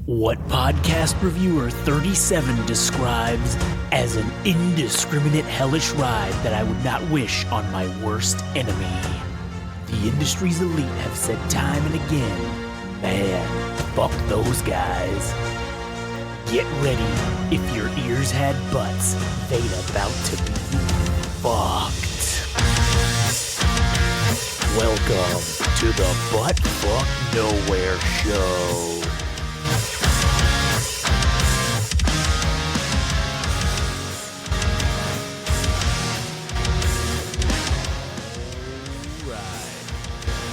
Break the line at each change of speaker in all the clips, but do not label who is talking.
What podcast reviewer 37 describes as an indiscriminate hellish ride that I would not wish on my worst enemy. The industry's elite have said time and again, man, fuck those guys. Get ready, if your ears had butts, they'd about to be fucked. Welcome to the Butt Fuck Nowhere Show.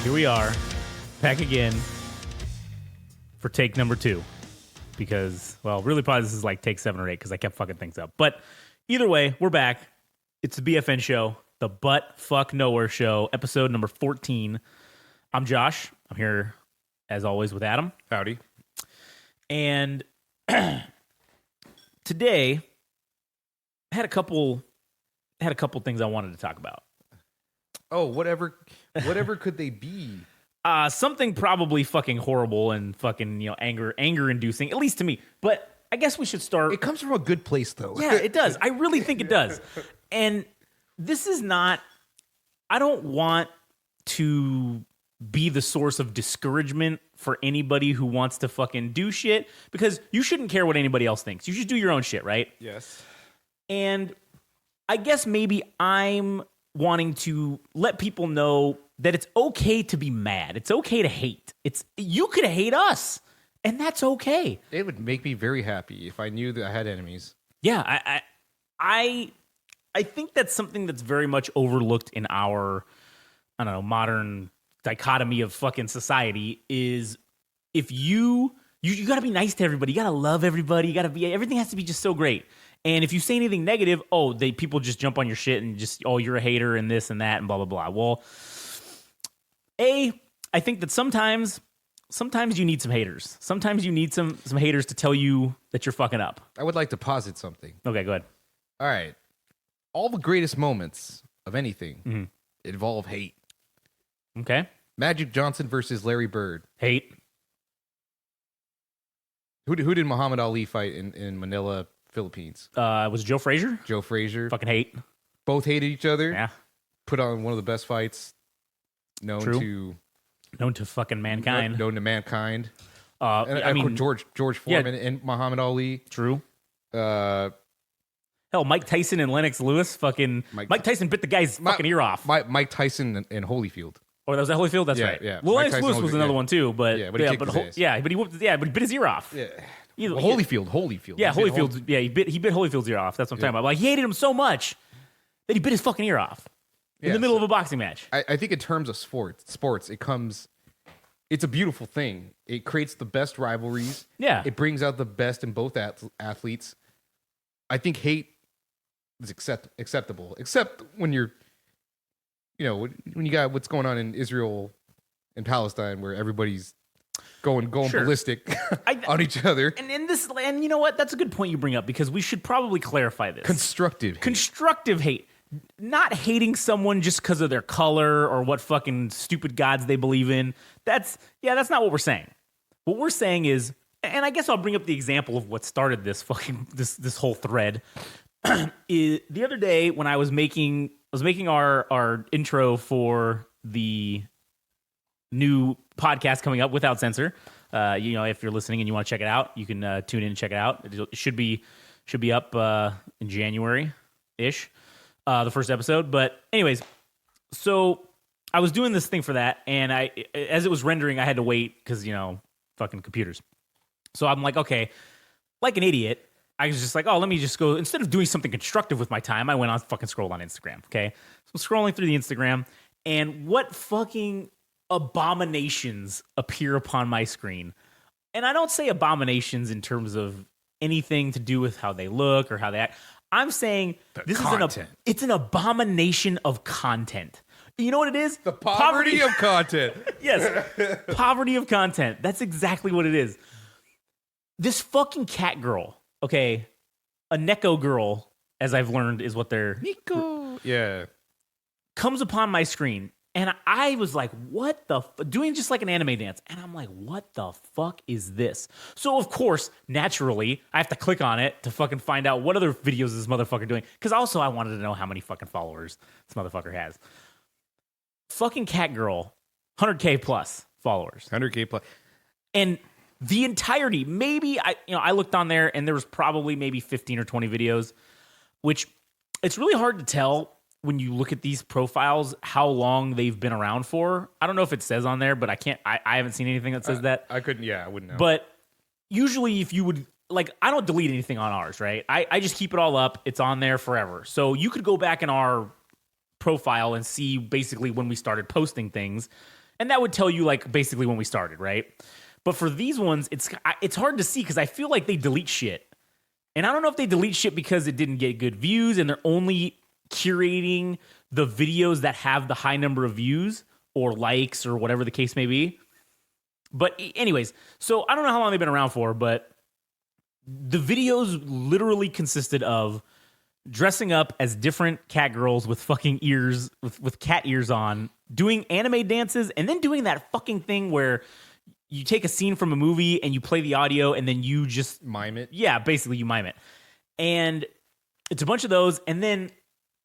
Here we are, back again for take number 2. Because, well, really probably this is like take 7 or 8 because I kept fucking things up. But either way, we're back. It's the BFN show, the Butt Fuck Nowhere Show, episode number 14. I'm Josh. I'm here, as always, with Adam.
Howdy.
And today, I had a couple things I wanted to talk about.
Oh, whatever could they be?
Something probably fucking horrible and fucking, anger inducing, at least to me. But I guess we should start.
It comes from a good place, though.
Yeah, it does. I really think it does. And this is not, I don't want to be the source of discouragement for anybody who wants to fucking do shit, because you shouldn't care what anybody else thinks. You should do your own shit, right?
Yes. And
I guess maybe I'm wanting to let people know that it's okay to be mad. It's okay to hate. You could hate us, and that's okay.
It would make me very happy if I knew that I had enemies.
Yeah, I think that's something that's very much overlooked in our, I don't know, modern dichotomy of fucking society. Is if you got to be nice to everybody. You got to love everybody. Everything has to be just so great. And if you say anything negative, people just jump on your shit and just, you're a hater and this and that and blah, blah, blah. Well, I think that sometimes you need some haters. Sometimes you need some haters to tell you that you're fucking up.
I would like to posit something.
Okay, go ahead.
All right. All the greatest moments of anything involve hate.
Okay.
Magic Johnson versus Larry Bird.
Hate.
Who did Muhammad Ali fight in Manila, Philippines?
Was it Joe Frazier?
Joe Frazier.
Fucking hate.
Both hated each other.
Yeah.
Put on one of the best fights known to
fucking mankind.
Known to mankind.
I mean,
George Foreman and Muhammad Ali.
True.
Hell,
Mike Tyson and Lennox Lewis. Fucking Mike Tyson bit the guy's fucking ear off.
Mike Tyson and Holyfield.
Oh, that was at Holyfield. That's right.
Yeah.
Well, Lennox Lewis was another one too, but
he kicked his ass.
but he bit his ear off.
Yeah.
Holyfield. Yeah,
Holyfield.
Yeah, he bit Holyfield's ear off. That's what I'm talking about. Like, he hated him so much that he bit his fucking ear off in the middle of a boxing match.
I think in terms of sports, it's a beautiful thing. It creates the best rivalries.
Yeah.
It brings out the best in both athletes. I think hate is acceptable, except when you're, when you got what's going on in Israel and Palestine, where everybody's going ballistic on each other.
And you know what? That's a good point you bring up, because we should probably clarify this. Constructive hate. Not hating someone just because of their color or what fucking stupid gods they believe in. That's not what we're saying. What we're saying is, and I guess I'll bring up the example of what started this fucking this whole thread. Is the other day when I was making our intro for the new podcast coming up, Without Censor. If you're listening and you want to check it out, you can tune in and check it out. It should be up in January-ish, the first episode. But anyways, so I was doing this thing for that, and as it was rendering, I had to wait because, fucking computers. So I'm like, okay, like an idiot, I was just like, let me just go. Instead of doing something constructive with my time, I went on fucking scroll on Instagram, okay? So I'm scrolling through the Instagram, and what fucking abominations appear upon my screen. And I don't say abominations in terms of anything to do with how they look or how they act. I'm saying it's an abomination of content. You know what it is?
The poverty of content.
Yes. Poverty of content. That's exactly what it is. This fucking cat girl, okay, a Neko girl, as I've learned is what they're...
Nico. Yeah.
Comes upon my screen. And I was like, what the doing just like an anime dance. And I'm like, what the fuck is this? So of course, naturally, I have to click on it to fucking find out what other videos is this motherfucker doing. Because also I wanted to know how many fucking followers this motherfucker has. Fucking cat girl, 100K plus followers.
100K plus.
And the entirety, maybe I looked on there and there was probably maybe 15 or 20 videos, which it's really hard to tell when you look at these profiles how long they've been around for. I don't know if it says on there, but I haven't seen anything that says that.
I wouldn't know.
But usually if you would, like, I don't delete anything on ours, right? I just keep it all up. It's on there forever. So you could go back in our profile and see basically when we started posting things. And that would tell you like basically when we started, right? But for these ones, it's hard to see because I feel like they delete shit. And I don't know if they delete shit because it didn't get good views and they're only curating the videos that have the high number of views or likes or whatever the case may be. But anyways, so I don't know how long they've been around for, but the videos literally consisted of dressing up as different cat girls with fucking ears, with cat ears on, doing anime dances, and then doing that fucking thing where you take a scene from a movie and you play the audio and then you just
mime it.
Yeah, basically you mime it. And it's a bunch of those. And then,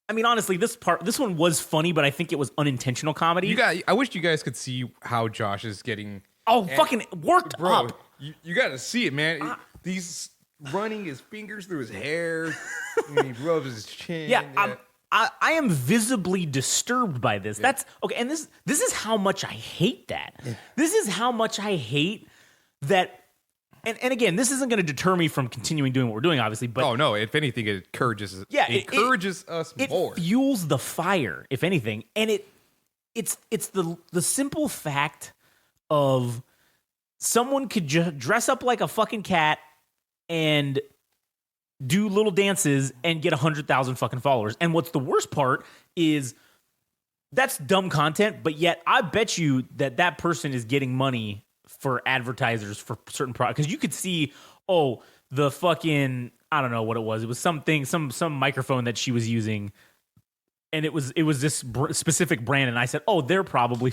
I mean, honestly, this one was funny, but I think it was unintentional comedy.
I wish you guys could see how Josh is getting.
Fucking worked
bro,
up.
You got to see it, man. He's running his fingers through his hair and he rubs his chin.
Yeah. I am visibly disturbed by this. Yeah. That's okay. And this is how much I hate that. Yeah. This is how much I hate that. And again, this isn't going to deter me from continuing doing what we're doing, obviously. But
oh no, if anything, it encourages. Yeah, it encourages us more.
It fuels the fire, if anything. And it's the simple fact of someone could dress up like a fucking cat and do little dances and get 100,000 fucking followers. And what's the worst part is that's dumb content, but yet I bet you that person is getting money for advertisers for certain products. Because you could see, the fucking, I don't know what it was. It was something, some microphone that she was using, and it was this specific brand. And I said, they're probably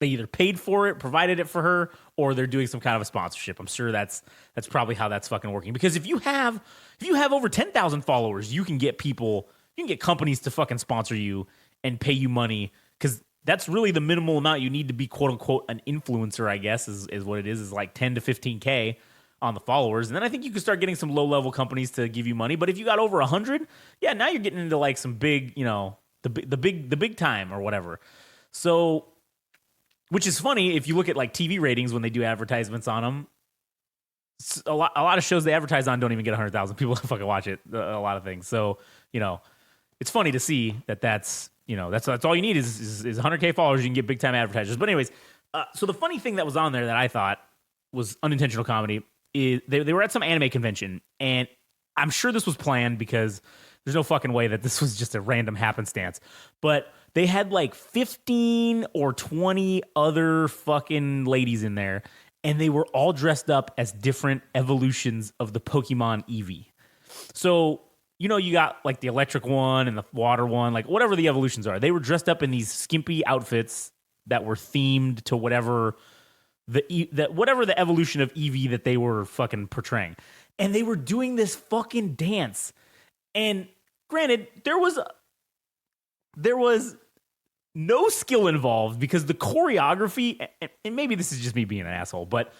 they either paid for it, provided it for her, or they're doing some kind of a sponsorship. I'm sure that's probably how that's fucking working. Because if you have over 10,000 followers, you can get companies to fucking sponsor you and pay you money, because that's really the minimal amount you need to be quote unquote an influencer, I guess is what it is like 10 to 15K on the followers. And then I think you can start getting some low level companies to give you money. But if you got over 100, yeah, now you're getting into like some big, the big time or whatever. So, which is funny if you look at like TV ratings when they do advertisements on them. A lot of shows they advertise on don't even get 100,000 people to fucking watch it. A lot of things. So, it's funny to see that's all you need is 100K followers. You can get big time advertisers. But anyways, so the funny thing that was on there that I thought was unintentional comedy is they were at some anime convention, and I'm sure this was planned because there's no fucking way that this was just a random happenstance. But they had like 15 or 20 other fucking ladies in there, and they were all dressed up as different evolutions of the Pokemon Eevee. So, you got like the electric one and the water one, like whatever the evolutions are. They were dressed up in these skimpy outfits that were themed to whatever the evolution of Eevee that they were fucking portraying. And they were doing this fucking dance. And granted, there was no skill involved because the choreography, and maybe this is just me being an asshole, but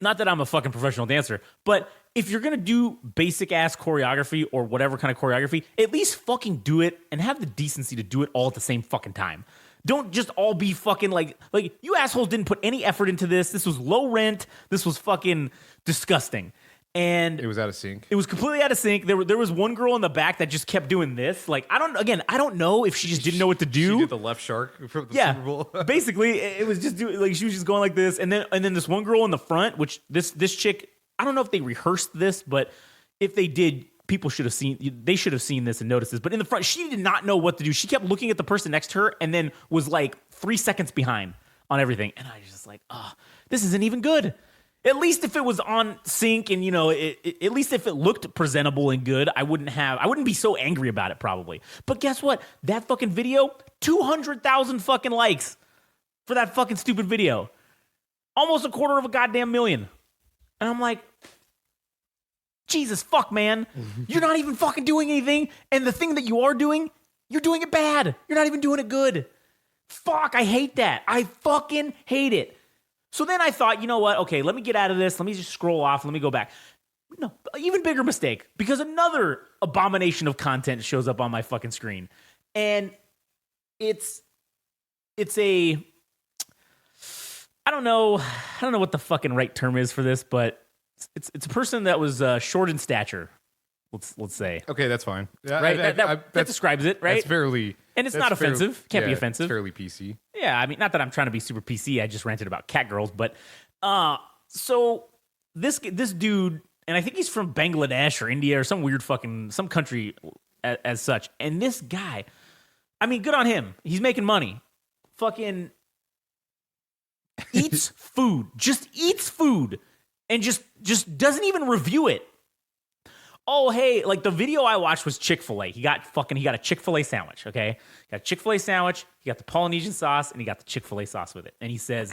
not that I'm a fucking professional dancer, but if you're going to do basic ass choreography or whatever kind of choreography, at least fucking do it and have the decency to do it all at the same fucking time. Don't just all be fucking like you assholes didn't put any effort into this. This was low rent. This was fucking disgusting. And
it was out of sync.
It was completely out of sync. There was one girl in the back that just kept doing this. Like, I don't know if she just didn't know what to do.
She did the left shark from the Super Bowl.
Basically, it was just doing she was just going like this, and then this one girl in the front, which this chick, I don't know if they rehearsed this, but if they did, people should have seen. They should have seen this and noticed this. But in the front, she did not know what to do. She kept looking at the person next to her, and then was like 3 seconds behind on everything. And I was just like, this isn't even good. At least if it was on sync and, at least if it looked presentable and good, I wouldn't be so angry about it probably. But guess what? That fucking video, 200,000 fucking likes for that fucking stupid video. Almost a quarter of a goddamn million. And I'm like, Jesus fuck, man. You're not even fucking doing anything. And the thing that you are doing, you're doing it bad. You're not even doing it good. Fuck, I hate that. I fucking hate it. So then I thought, you know what? Okay, let me get out of this. Let me just scroll off. Let me go back. No, even bigger mistake, because another abomination of content shows up on my fucking screen. And it's a, I don't know what the fucking right term is for this, but it's a person that was short in stature. Let's say.
Okay, that's fine. Yeah,
right? That describes it, right?
That's fairly...
And it's not offensive. Can't be offensive.
It's fairly PC.
Yeah, I mean, not that I'm trying to be super PC. I just ranted about cat girls. But so this dude, and I think he's from Bangladesh or India or some weird fucking, some country as such. And this guy, I mean, good on him. He's making money. Fucking eats food. Just eats food. And just doesn't even review it. Oh, hey, like the video I watched was Chick-fil-A. He got a Chick-fil-A sandwich, okay? Got a Chick-fil-A sandwich, he got the Polynesian sauce, and he got the Chick-fil-A sauce with it. And he says,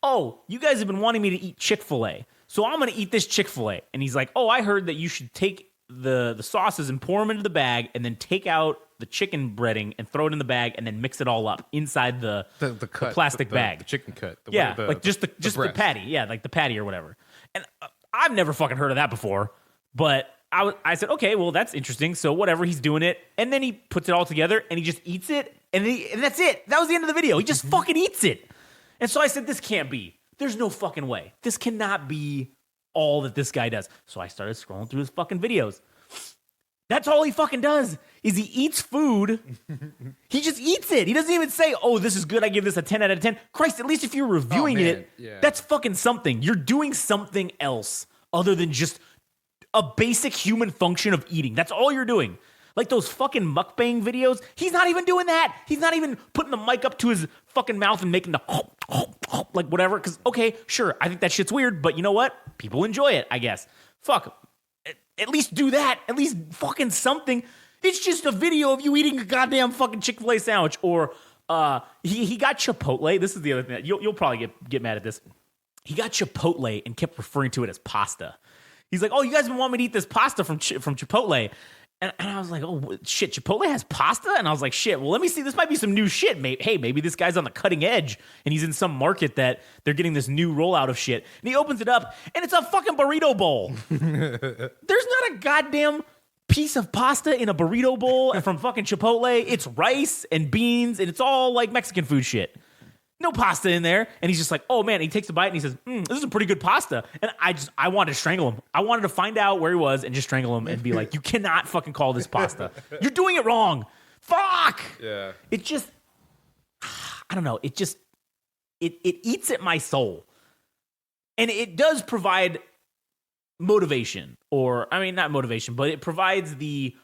oh, you guys have been wanting me to eat Chick-fil-A, so I'm going to eat this Chick-fil-A. And he's like, oh, I heard that you should take the sauces and pour them into the bag and then take out the chicken breading and throw it in the bag and then mix it all up inside the plastic bag.
The chicken cut.
Just the patty. Yeah, like the patty or whatever. And I've never fucking heard of that before, but... I said, okay, well, that's interesting. So whatever, he's doing it. And then he puts it all together and he just eats it. And that's it. That was the end of the video. He just fucking eats it. And so I said, this can't be. There's no fucking way. This cannot be all that this guy does. So I started scrolling through his fucking videos. That's all he fucking does is he eats food. He just eats it. He doesn't even say, oh, this is good. I give this a 10 out of 10. Christ, at least if you're reviewing it, that's fucking something. You're doing something else other than just... a basic human function of eating. That's all you're doing. Like those fucking mukbang videos. He's not even doing that. He's not even putting the mic up to his fucking mouth and making the like whatever. Because, okay, sure, I think that shit's weird, but you know what? People enjoy it, I guess. Fuck. At least do that. At least fucking something. It's just a video of you eating a goddamn fucking Chick-fil-A sandwich. Or he got Chipotle. This is the other thing. You'll probably get mad at this. He got Chipotle and kept referring to it as pasta. He's like, oh, you guys been wanting me to eat this pasta from Chipotle. And I was like, oh, shit, Chipotle has pasta? And I was like, shit, well, let me see. This might be some new shit. Maybe this guy's on the cutting edge and he's in some market that they're getting this new rollout of shit. And he opens it up and it's a fucking burrito bowl. There's not a goddamn piece of pasta in a burrito bowl from fucking Chipotle. It's rice and beans and it's all like Mexican food shit. No pasta in there. And he's just like, oh man, he takes a bite and he says, this is a pretty good pasta. And I wanted to strangle him. I wanted to find out where he was and just strangle him and be like, you cannot fucking call this pasta. You're doing it wrong. Fuck.
Yeah.
It just, I don't know. It just, it eats at my soul. And it does provide motivation not motivation, but it provides the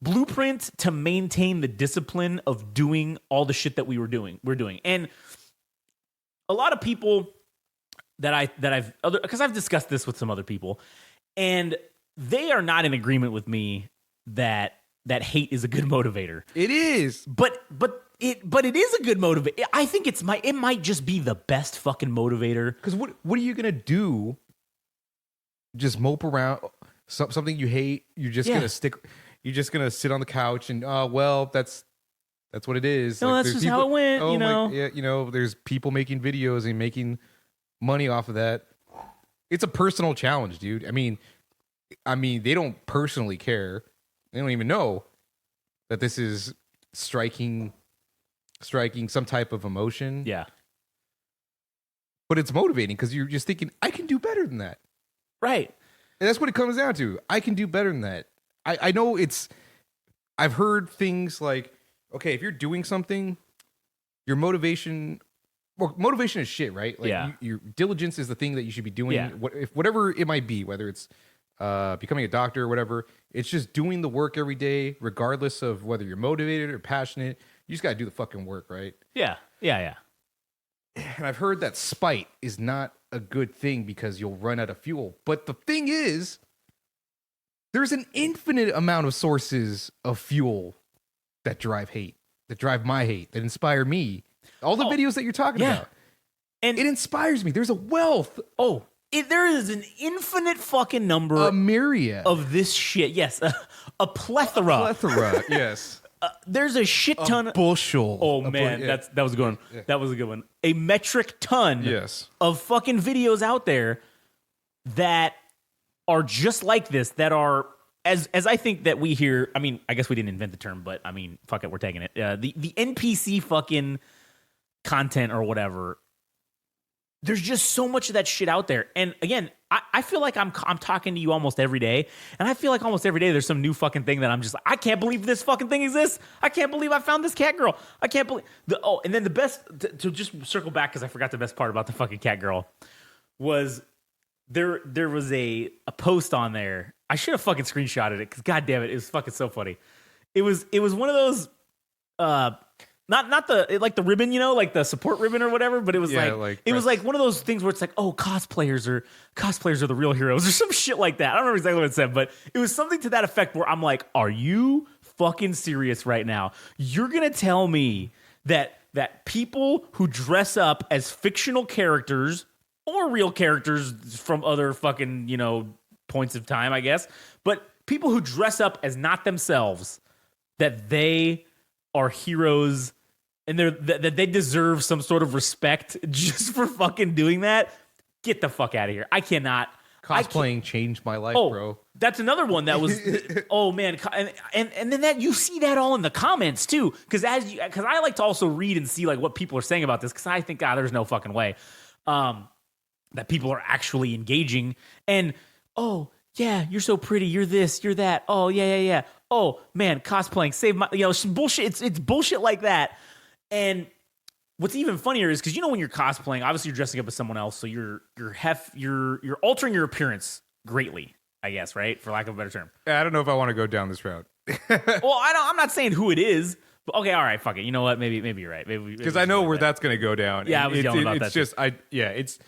blueprint to maintain the discipline of doing all the shit that we're doing. And a lot of people because I've discussed this with some other people, and they are not in agreement with me that hate is a good motivator.
It is,
but it is a good motivator. I think it might just be the best fucking motivator.
Because what are you gonna do? Just mope around something you hate. You're just gonna stick. You're just gonna sit on the couch and well, that's what it is.
No, that's just how it went.
There's people making videos and making money off of that. It's a personal challenge, dude. I mean, they don't personally care. They don't even know that this is striking some type of emotion.
Yeah.
But it's motivating because you're just thinking, I can do better than that.
Right.
And that's what it comes down to. I can do better than that. I know I've heard things like, okay, if you're doing something, your motivation is shit, right? Like your diligence is the thing that you should be doing.
Yeah.
Whatever it might be, whether it's becoming a doctor or whatever, it's just doing the work every day, regardless of whether you're motivated or passionate. You just got to do the fucking work, right?
Yeah.
And I've heard that spite is not a good thing because you'll run out of fuel. But the thing is, there's an infinite amount of sources of fuel that drive hate, that drive my hate, that inspire me. All the videos that you're talking about. And it inspires me. There's a wealth.
There is an infinite fucking number.
A myriad.
Of this shit. Yes. A plethora.
Yes.
There's a shit ton.
A bushel.
Oh, man. That was a good one. Yeah. That was a good one. A metric ton of fucking videos out there that are just like this, that are, as I think that we hear, I mean, I guess we didn't invent the term, but I mean, fuck it, we're taking it. The NPC fucking content or whatever. There's just so much of that shit out there. And again, I feel like I'm talking to you almost every day. And I feel like almost every day there's some new fucking thing that I'm just like, I can't believe this fucking thing exists. I can't believe I found this cat girl. I can't believe. And then the best, to just circle back, because I forgot the best part about the fucking cat girl, was there was a post on there. I should have fucking screenshotted it, because god damn it, it was fucking so funny. It was one of those, not the like the ribbon, you know, like the support ribbon or whatever, but it was was like one of those things where it's like, oh, cosplayers are the real heroes or some shit like that. I don't remember exactly what it said, but it was something to that effect where I'm like, are you fucking serious right now? You're gonna tell me that people who dress up as fictional characters or real characters from other fucking, you know, points of time, I guess, but people who dress up as not themselves, that they are heroes and that they deserve some sort of respect just for fucking doing that? Get the fuck out of here. I cannot.
Cosplaying changed my life, bro.
That's another one that was, oh man. And then that you see that all in the comments too. Cause I like to also read and see like what people are saying about this. Cause I think, there's no fucking way, that people are actually engaging and, oh yeah, you're so pretty. You're this, you're that. Oh yeah. Oh man, cosplaying saved my, bullshit. It's bullshit like that. And what's even funnier is, because you know when you're cosplaying, obviously you're dressing up as someone else, so you're altering your appearance greatly, I guess, right? For lack of a better term.
I don't know if I want to go down this route.
Well, I'm not saying who it is, but okay, all right, fuck it. You know what? Maybe you're right. Maybe
because I know where that's going to go down.
Yeah, I was yelling about that.
It's just it's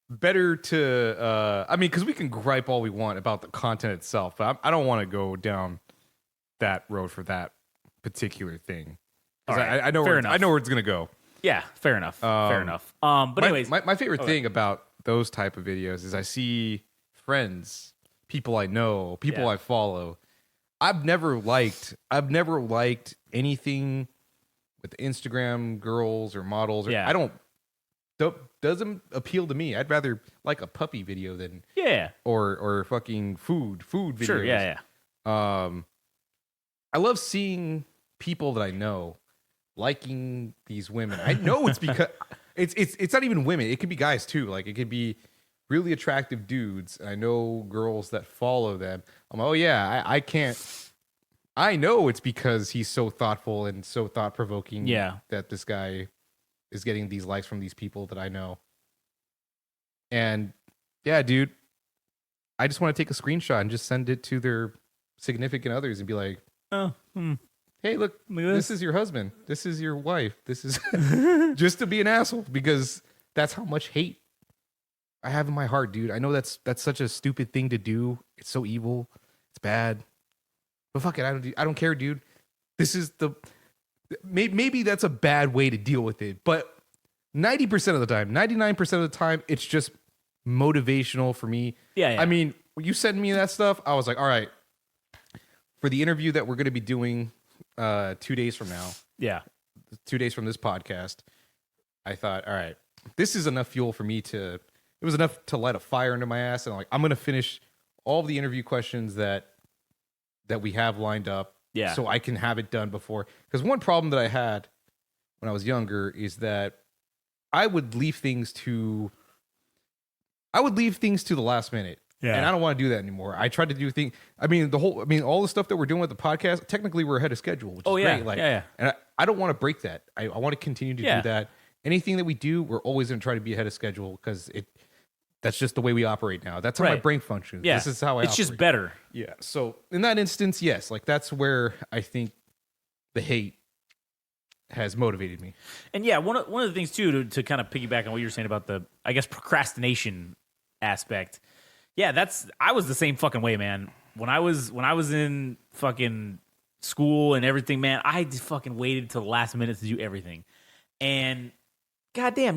better to I mean, because we can gripe all we want about the content itself, but I don't want to go down that road for that particular thing. Right. I know where it's gonna go.
Yeah, fair enough. Fair enough. But anyways,
my favorite thing about those type of videos is I see friends, people I know, people I follow. I've never liked anything with Instagram girls or models. Doesn't appeal to me. I'd rather like a puppy video than or fucking food videos.
Sure, yeah.
I love seeing people that I know liking these women. I know it's because it's not even women. It could be guys too. Like it could be really attractive dudes. And I know girls that follow them. I'm like, oh yeah, I can't. I know it's because he's so thoughtful and so thought provoking.
Yeah,
that this guy is getting these likes from these people that I know. And yeah, dude, I just want to take a screenshot and just send it to their significant others and be like, hey, look, this is your husband. This is your wife. This is just to be an asshole, because that's how much hate I have in my heart, dude. I know that's such a stupid thing to do. It's so evil. It's bad. But fuck it. I don't care, dude. This is maybe that's a bad way to deal with it. But 90% of the time, 99% of the time, it's just motivational for me.
Yeah.
I mean, when you sent me that stuff, I was like, all right, for the interview that we're going to be doing 2 days from now.
Yeah.
2 days from this podcast, I thought, all right, this is enough fuel for me it was enough to light a fire under my ass. And I'm going to finish all of the interview questions that we have lined up.
Yeah.
So I can have it done before. Because one problem that I had when I was younger is that I would leave things to the last minute.
Yeah.
And I don't want to do that anymore. I tried to do things. All the stuff that we're doing with the podcast, technically we're ahead of schedule, which is great.
Yeah.
And I don't want to break that. I want to continue to do that. Anything that we do, we're always going to try to be ahead of schedule, because that's just the way we operate now. That's how my brain functions.
Yeah.
This is how
it's
operate.
Just better.
Yeah. So in that instance, yes, that's where I think the hate has motivated me.
And yeah, one of the things too to kind of piggyback on what you were saying about the, I guess, procrastination aspect. Yeah, I was the same fucking way, man. When I was in fucking school and everything, man, I just fucking waited till the last minute to do everything. And goddamn,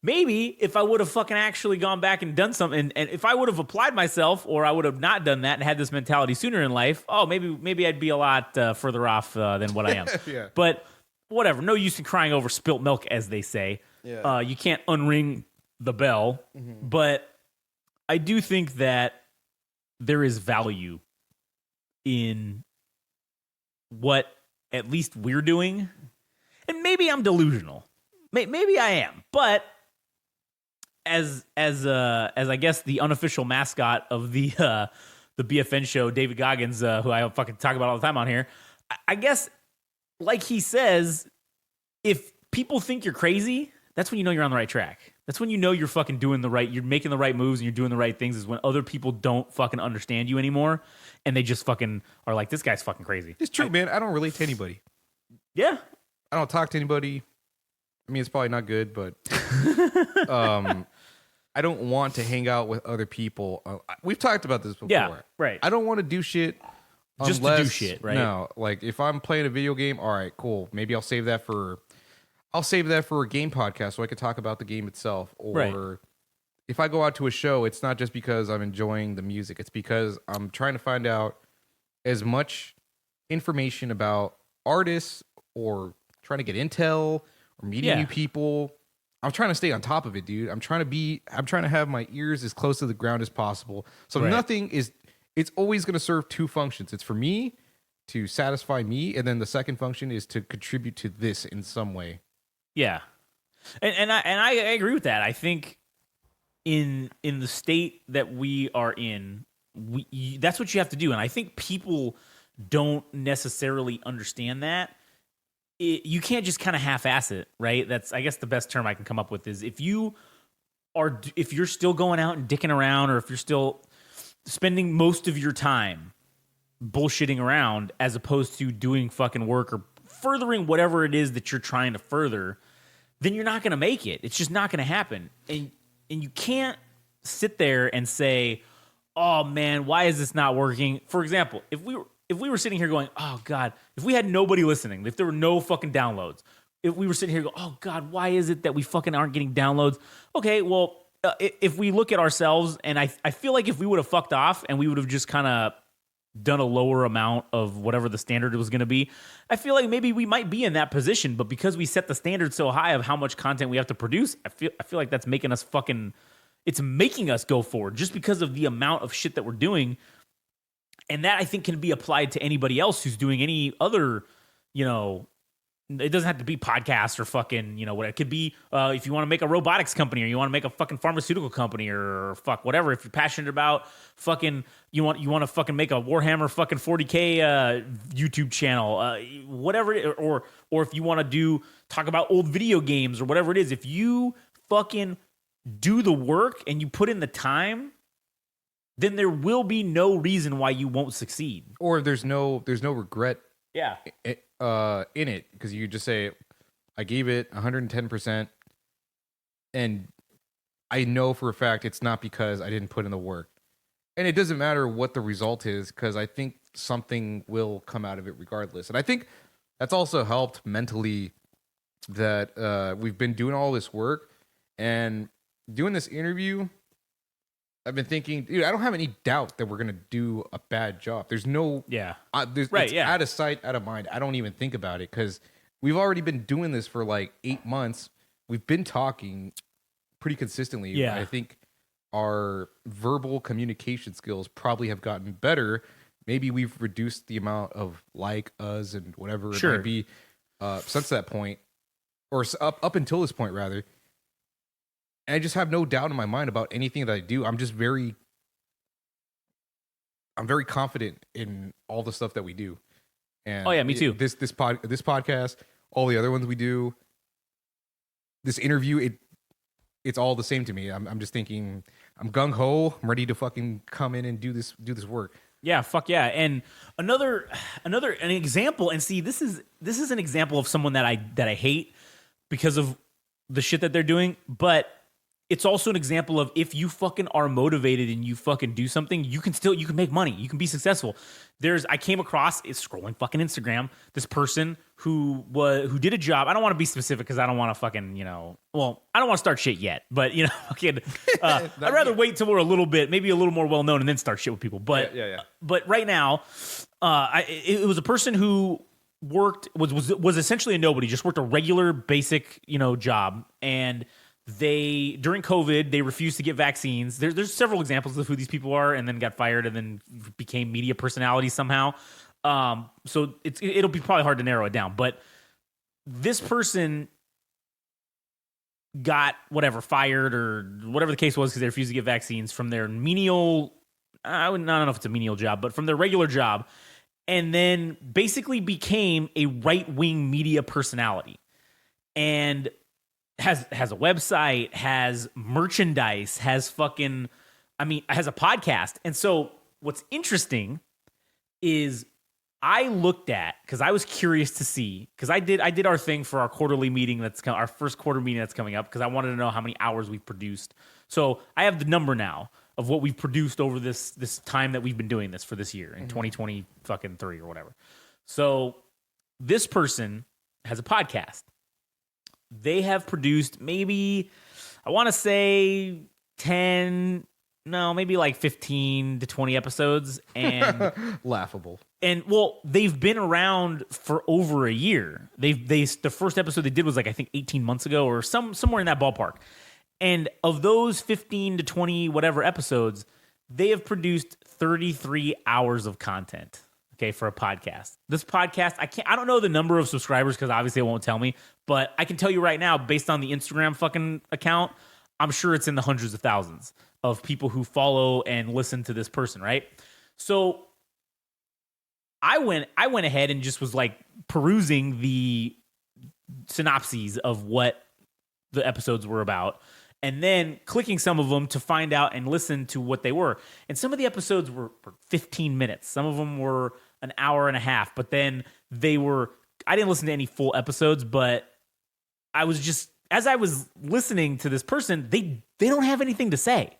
maybe if I would have fucking actually gone back and done something, and if I would have applied myself, or I would have not done that and had this mentality sooner in life, maybe I'd be a lot further off than what I am.
Yeah.
But whatever, no use in crying over spilt milk, as they say.
Yeah.
You can't unring the bell. Mm-hmm. But I do think that there is value in what at least we're doing. And maybe I'm delusional. Maybe I am. But as I guess the unofficial mascot of the BFN show, David Goggins, who I fucking talk about all the time on here, I guess, like he says, if people think you're crazy, that's when you know you're on the right track. That's when you know you're fucking you're making the right moves and you're doing the right things, is when other people don't fucking understand you anymore and they just fucking are like, this guy's fucking crazy.
It's true, man. I don't relate to anybody.
Yeah.
I don't talk to anybody. I mean, it's probably not good, but I don't want to hang out with other people. We've talked about this before.
Yeah, right.
I don't want to do shit
just to do shit, right?
No, like if I'm playing a video game, all right, cool. Maybe I'll save that for a game podcast so I could talk about the game itself. Or
right.
If I go out to a show, it's not just because I'm enjoying the music. It's because I'm trying to find out as much information about artists, or trying to get intel, or meeting new people. I'm trying to stay on top of it, dude. I'm trying to have my ears as close to the ground as possible. So it's always going to serve two functions. It's for me to satisfy me, and then the second function is to contribute to this in some way.
Yeah. And I agree with that. I think in the state that we are in, that's what you have to do. And I think people don't necessarily understand that. You can't just kind of half-ass it, right? That's, I guess, the best term I can come up with is if you're still going out and dicking around, or if you're still spending most of your time bullshitting around as opposed to doing fucking work or furthering whatever it is that you're trying to further, then you're not going to make it. It's just not going to happen. And you can't sit there and say, oh man, why is this not working? For example, if we were sitting here going, oh God, if we had nobody listening, if there were no fucking downloads, if we were sitting here going, oh God, why is it that we fucking aren't getting downloads? Okay, well, if we look at ourselves, and I feel like if we would have fucked off and we would have just kind of done a lower amount of whatever the standard was going to be, I feel like maybe we might be in that position. But because we set the standard so high of how much content we have to produce, I feel like that's making us it's making us go forward just because of the amount of shit that we're doing. And that, I think, can be applied to anybody else who's doing any other, it doesn't have to be podcasts or fucking, what it could be. If you want to make a robotics company, or you want to make a fucking pharmaceutical company, or fuck whatever. If you're passionate about fucking, you want to fucking make a Warhammer fucking 40K YouTube channel, whatever, or if you want to talk about old video games or whatever it is. If you fucking do the work and you put in the time, then there will be no reason why you won't succeed.
Or there's no regret.
Yeah.
In it, because you just say, I gave it 110%, and I know for a fact it's not because I didn't put in the work. And it doesn't matter what the result is, because I think something will come out of it regardless. And I think that's also helped mentally, that we've been doing all this work and doing this interview. I've been thinking, dude, I don't have any doubt that we're gonna do a bad job. There's no, it's out of sight, out of mind. I don't even think about it, because we've already been doing this for like 8 months. We've been talking pretty consistently.
Yeah,
I think our verbal communication skills probably have gotten better. Maybe we've reduced the amount of like, us, and whatever it might be since that point, or up until this point rather. And I just have no doubt in my mind about anything that I do. I'm very confident in all the stuff that we do. And
oh yeah, me too.
This podcast, all the other ones we do, this interview, it's all the same to me. I'm just thinking, I'm gung ho. I'm ready to fucking come in and do this work.
Yeah, fuck yeah. And another an example, and see, this is an example of someone that I hate because of the shit that they're doing, but it's also an example of if you fucking are motivated and you fucking do something, you can make money. You can be successful. I came across scrolling fucking Instagram, this person who did a job. I don't want to be specific because I don't want to fucking, I don't want to start shit yet, but fucking, I'd rather wait till we're maybe a little more well known and then start shit with people. But But right now, it was a person who was essentially a nobody, just worked a regular basic, job, and during COVID, they refused to get vaccines. There's several examples of who these people are, and then got fired, and then became media personalities somehow. So it'll be probably hard to narrow it down. But this person got fired or whatever the case was because they refused to get vaccines from their menial. I don't know if it's a menial job, but from their regular job, and then basically became a right-wing media personality, and has a website, has merchandise, has a podcast. And so what's interesting is I looked at, because I was curious to see, because I did our thing for our quarterly meeting our first quarter meeting that's coming up, because I wanted to know how many hours we've produced. So I have the number now of what we've produced over this time that we've been doing this for this year in 2020 fucking 3 or whatever. So this person has a podcast. They have produced maybe, I want to say 15 to 20 episodes, and
laughable.
And they've been around for over a year. The first episode they did was I think 18 months ago or somewhere in that ballpark. And of those 15 to 20 whatever episodes, they have produced 33 hours of content. Okay, for a podcast. This podcast, I don't know the number of subscribers because obviously it won't tell me, but I can tell you right now, based on the Instagram fucking account, I'm sure it's in the hundreds of thousands of people who follow and listen to this person, right? So I went ahead and just was perusing the synopses of what the episodes were about, and then clicking some of them to find out and listen to what they were. And some of the episodes were 15 minutes. Some of them were an hour and a half, but then I didn't listen to any full episodes, but as I was listening to this person, they don't have anything to say.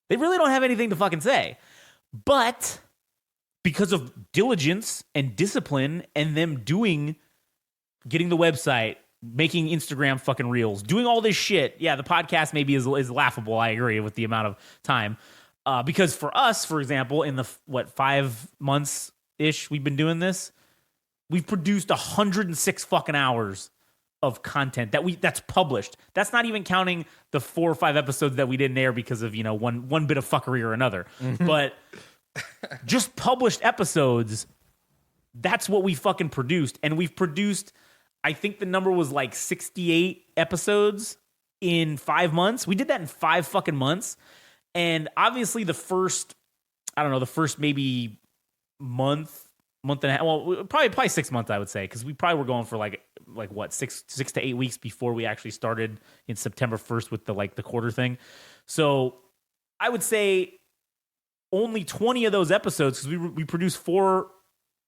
They really don't have anything to fucking say. But because of diligence and discipline and them getting the website, making Instagram fucking reels, doing all this shit. Yeah, the podcast maybe is laughable. I agree with the amount of time. Because for us, for example, in the 5 months ish we've been doing this, we've produced 106 fucking hours of content that's published. That's not even counting the 4 or 5 episodes that we didn't air because of one bit of fuckery or another. But just published episodes, that's what we fucking produced. And we've produced, I think the number was 68 episodes in 5 months. We did that in 5 fucking months. And obviously the first maybe month and a half, well, probably 6 months, I would say, because we probably were going for what, 6 to 8 weeks before we actually started in September 1st with the quarter thing. So I would say only 20 of those episodes, because we produced 4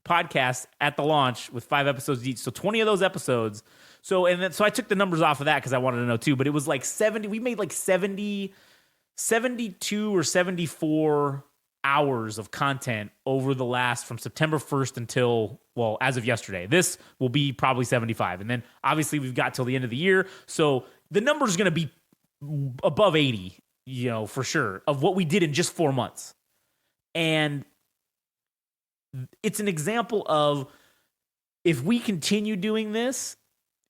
podcasts at the launch with 5 episodes each. So 20 of those episodes. So I took the numbers off of that because I wanted to know too, but it was 70, we made 72 or 74 hours of content over the last, from September 1st until, as of yesterday. This will be probably 75. And then obviously we've got till the end of the year. So the number is going to be above 80, for sure, of what we did in just 4 months. And it's an example of, if we continue doing this,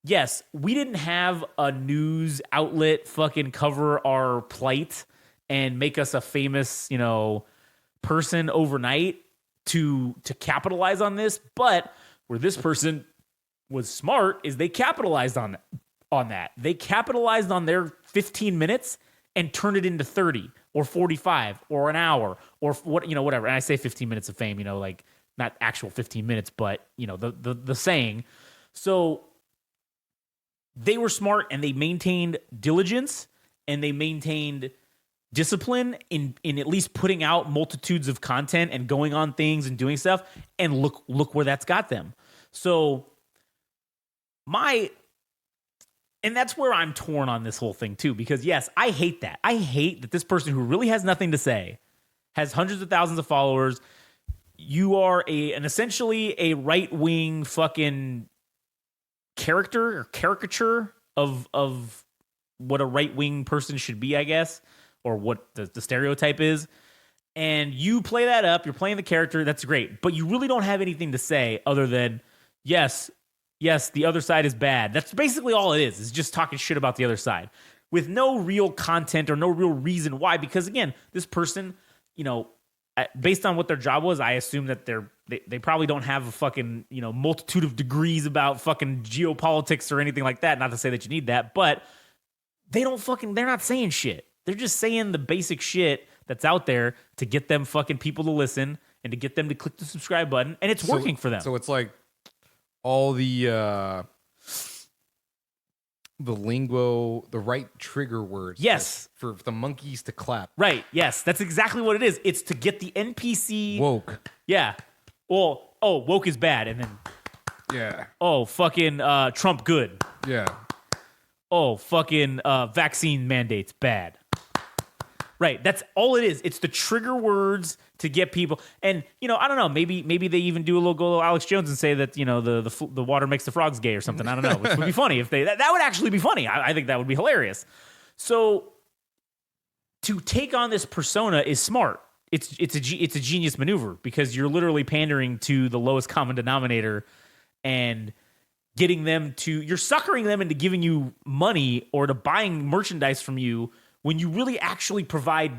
yes, we didn't have a news outlet fucking cover our plight and make us a famous, person overnight to capitalize on this. But where this person was smart is they capitalized on that. They capitalized on their 15 minutes and turned it into 30 or 45 or an hour or whatever. And I say 15 minutes of fame, not actual 15 minutes, but the saying. So they were smart and they maintained diligence and they maintained discipline in at least putting out multitudes of content and going on things and doing stuff, and look where that's got them. So and that's where I'm torn on this whole thing too, because yes, I hate that. I hate that this person who really has nothing to say has hundreds of thousands of followers. You are essentially a right-wing fucking character or caricature of what a right-wing person should be, I guess, or what the stereotype is. And you play that up, you're playing the character, that's great. But you really don't have anything to say other than, yes, the other side is bad. That's basically all it is just talking shit about the other side with no real content or no real reason why. Because again, this person, based on what their job was, I assume that they probably don't have a fucking, multitude of degrees about fucking geopolitics or anything like that. Not to say that you need that, but they're not saying shit. They're just saying the basic shit that's out there to get them fucking people to listen and to get them to click the subscribe button, and it's working for them.
So it's like all the lingo, the right trigger words.
Yes.
For the monkeys to clap.
Right. Yes. That's exactly what it is. It's to get the NPC
woke.
Yeah. Well, woke is bad, and then fucking Trump good.
Yeah.
Fucking vaccine mandates bad. Right. That's all it is. It's the trigger words to get people. And, I don't know, maybe they even do a little Alex Jones and say that, the water makes the frogs gay or something. I don't know. Which would be funny if that would actually be funny. I think that would be hilarious. So to take on this persona is smart. It's a genius maneuver, because you're literally pandering to the lowest common denominator and you're suckering them into giving you money or to buying merchandise from you when you really actually provide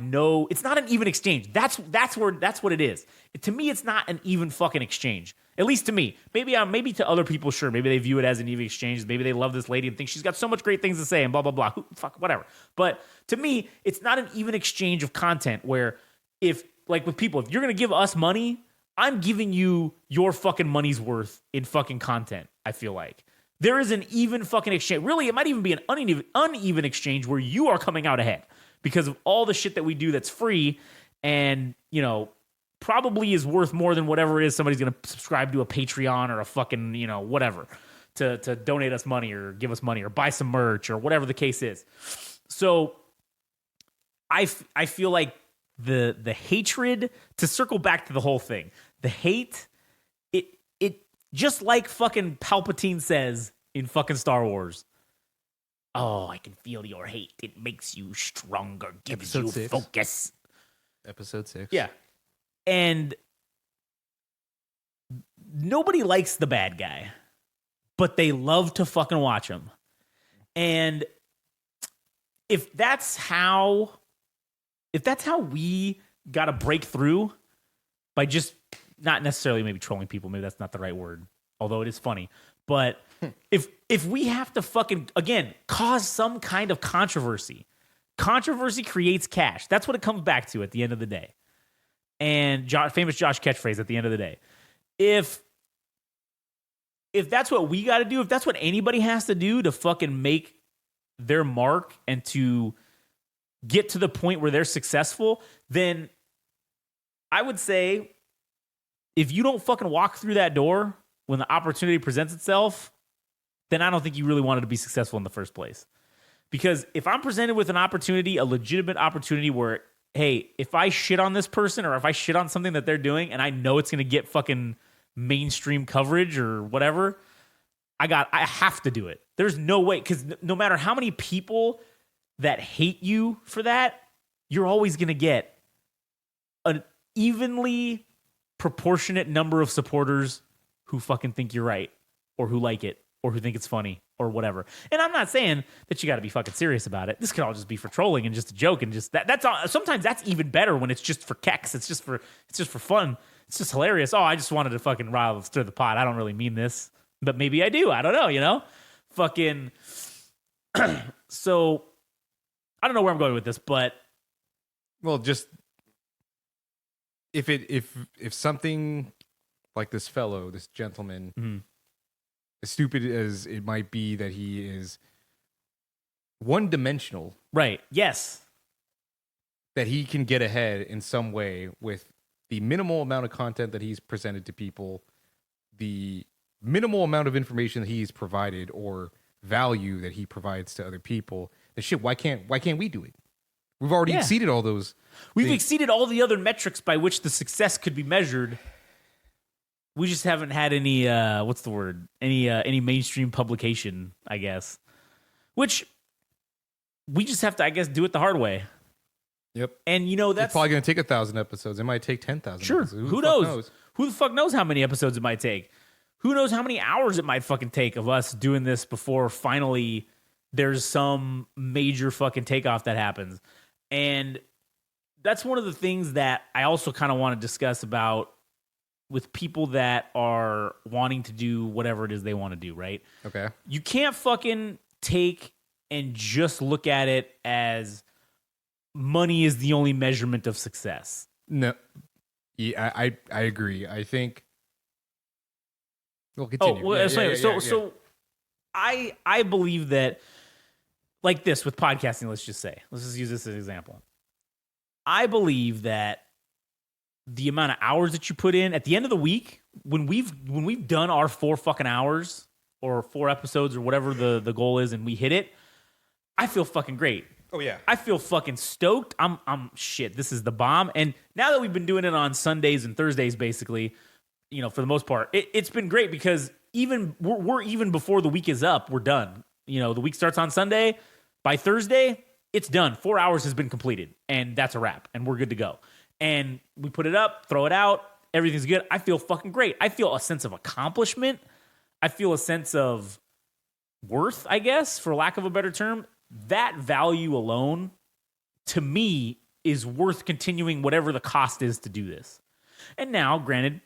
it's not an even exchange. That's what it is. To me, it's not an even fucking exchange. At least to me. Maybe to other people, sure. Maybe they view it as an even exchange. Maybe they love this lady and think she's got so much great things to say and blah, blah, blah. Fuck, whatever. But to me, it's not an even exchange of content where with people, if you're going to give us money, I'm giving you your fucking money's worth in fucking content, I feel like. There is an even fucking exchange. Really, it might even be an uneven exchange where you are coming out ahead because of all the shit that we do that's free and, probably is worth more than whatever it is somebody's going to subscribe to a Patreon or a fucking, whatever to donate us money or give us money or buy some merch or whatever the case is. So I feel like the hatred, to circle back to the whole thing, the hate, it just like fucking Palpatine says in fucking Star Wars. Oh, I can feel your hate. It makes you stronger, gives you focus.
Episode 6.
Yeah. And nobody likes the bad guy, but they love to fucking watch him. And if that's how we got to break through by just not necessarily maybe trolling people, maybe that's not the right word, although it is funny. But if we have to fucking, again, cause some kind of controversy creates cash. That's what it comes back to at the end of the day. And famous Josh catchphrase at the end of the day. If that's what we got to do, if that's what anybody has to do to fucking make their mark and to get to the point where they're successful, then I would say if you don't fucking walk through that door when the opportunity presents itself, then I don't think you really wanted to be successful in the first place. Because if I'm presented with an opportunity, a legitimate opportunity where, hey, if I shit on this person or if I shit on something that they're doing and I know it's going to get fucking mainstream coverage or whatever, I have to do it. There's no way, because no matter how many people that hate you for that, you're always going to get an evenly proportionate number of supporters who fucking think you're right or who like it or who think it's funny or whatever. And I'm not saying that you got to be fucking serious about it. This could all just be for trolling and just a joke and just that's all. Sometimes that's even better when it's just for keks. It's just for fun. It's just hilarious. Oh, I just wanted to fucking stir the pot. I don't really mean this, but maybe I do. I don't know, Fucking so I don't know where I'm going with this, but
just if something like this gentleman,
mm-hmm.
as stupid as it might be that he is one-dimensional.
Right. Yes.
that he can get ahead in some way with the minimal amount of content that he's presented to people, the minimal amount of information that he's provided or value that he provides to other people. And shit, why can't we do it? We've already exceeded all those.
We've exceeded all the other metrics by which the success could be measured. We just haven't had any what's the word? Any mainstream publication, I guess. Which we just have to, I guess, do it the hard way.
Yep.
And that's
it's probably going to take 1,000 episodes. It might take 10,000.
Sure.
Episodes.
Who knows? Who the fuck knows how many episodes it might take? Who knows how many hours it might fucking take of us doing this before finally there's some major fucking takeoff that happens. And that's one of the things that I also kind of want to discuss about with people that are wanting to do whatever it is they want to do, right?
Okay.
You can't fucking take and just look at it as money is the only measurement of success.
No. Yeah, I agree. I think we'll continue.
Oh, well, so I believe that, like this with podcasting, let's just use this as an example. I believe that the amount of hours that you put in at the end of the week, when we've done our 4 fucking hours or 4 episodes or whatever the goal is and we hit it, I feel fucking great.
Oh yeah.
I feel fucking stoked. I'm shit. This is the bomb. And now that we've been doing it on Sundays and Thursdays, basically, for the most part, it's been great because even we're even before the week is up, we're done. The week starts on Sunday. By Thursday, it's done. 4 hours has been completed, and that's a wrap, and we're good to go. And we put it up, throw it out. Everything's good. I feel fucking great. I feel a sense of accomplishment. I feel a sense of worth, I guess, for lack of a better term. That value alone, to me, is worth continuing whatever the cost is to do this. And now, granted,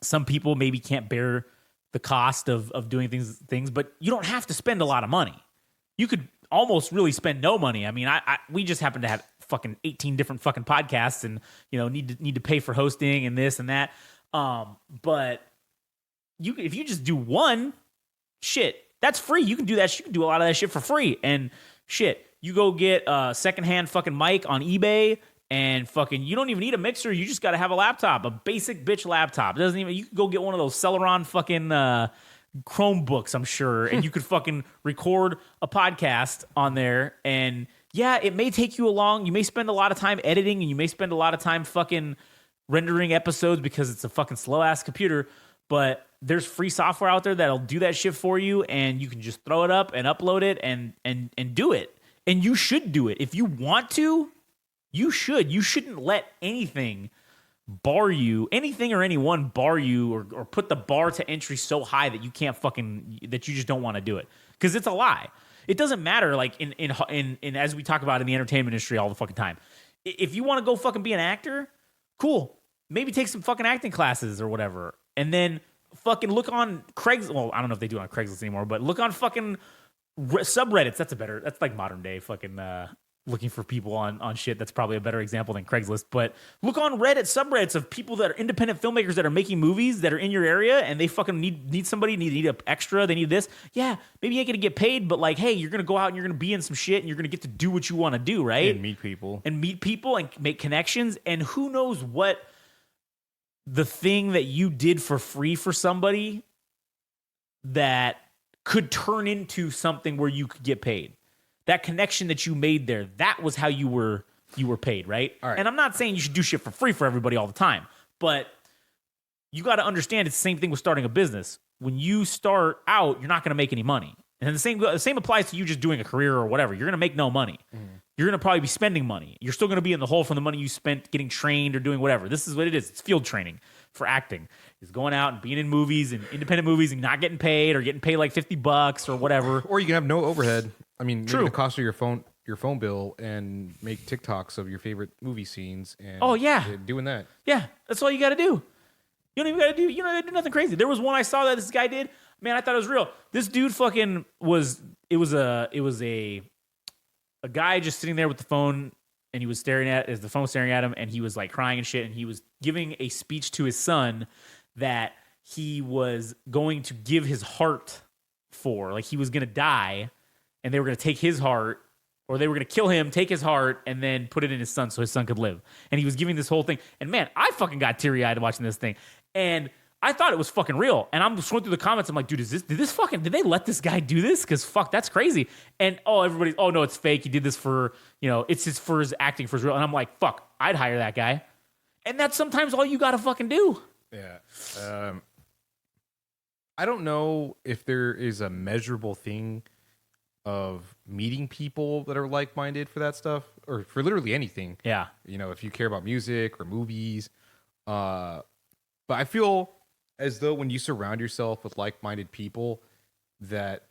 some people maybe can't bear the cost of doing things, but you don't have to spend a lot of money. You could almost really spend no money. I mean, we just happen to have fucking 18 different fucking podcasts and, need to pay for hosting and this and that. But if you just do one, shit, that's free. You can do that. You can do a lot of that shit for free. And shit, you go get a secondhand fucking mic on eBay and fucking, you don't even need a mixer. You just got to have a laptop, a basic bitch laptop. It doesn't even, you can go get one of those Celeron fucking, Chromebooks, I'm sure, and you could fucking record a podcast on there. And yeah, it may take you you may spend a lot of time editing and you may spend a lot of time fucking rendering episodes because it's a fucking slow ass computer, but there's free software out there that'll do that shit for you, and you can just throw it up and upload it and do it. And you should do it. If you want to, you should. You shouldn't let anything or anyone bar you or put the bar to entry so high that you can't that you just don't want to do it. Because it's a lie. It doesn't matter, like in as we talk about in the entertainment industry all the fucking time. If you want to go fucking be an actor, cool. Maybe take some fucking acting classes or whatever. And then fucking look on Craigslist. Well, I don't know if they do it on Craigslist anymore, but look on fucking subreddits. That's like modern day fucking looking for people on shit. That's probably a better example than Craigslist. But look on Reddit subreddits of people that are independent filmmakers that are making movies that are in your area, and they fucking need somebody, need an extra, they need this. Yeah, maybe you ain't gonna get paid, but like, hey, you're gonna go out and you're gonna be in some shit and you're gonna get to do what you want to do, right?
And meet people
and make connections. And who knows what the thing that you did for free for somebody that could turn into something where you could get paid. That connection that you made there, that was how you were paid, right?
All right.
And I'm not saying you should do shit for free for everybody all the time, but you got to understand it's the same thing with starting a business. When you start out, you're not going to make any money. And the same applies to you just doing a career or whatever. You're going to make no money. Mm-hmm. You're going to probably be spending money. You're still going to be in the hole from the money you spent getting trained or doing whatever. This is what it is. It's field training for acting. It's going out and being in movies and independent movies and not getting paid or getting paid like $50 or whatever.
Or you can have no overhead. I mean,
true.
The cost of your phone bill and make TikToks of your favorite movie scenes. And doing that.
Yeah, that's all you got to do. You don't even got to do. You don't got to do nothing crazy. There was one I saw that this guy did. Man, I thought it was real. This dude fucking was. It was a guy just sitting there with the phone, and he was the phone staring at him, and he was like crying and shit, and he was giving a speech to his son that he was going to give his heart for. Like he was gonna die, and they were gonna take his heart Or they were going to kill him, take his heart, and then put it in his son so his son could live. And he was giving this whole thing. And man, I fucking got teary-eyed watching this thing. And I thought it was fucking real. And I'm scrolling through the comments. I'm like, dude, did they let this guy do this? Because fuck, that's crazy. And everybody's, no, it's fake. He did this for, for his acting, for his real. And I'm like, fuck, I'd hire that guy. And that's sometimes all you got to fucking do.
Yeah. I don't know if there is a measurable thing of meeting people that are like-minded for that stuff, or for literally anything.
Yeah.
If you care about music or movies. But I feel as though when you surround yourself with like-minded people, that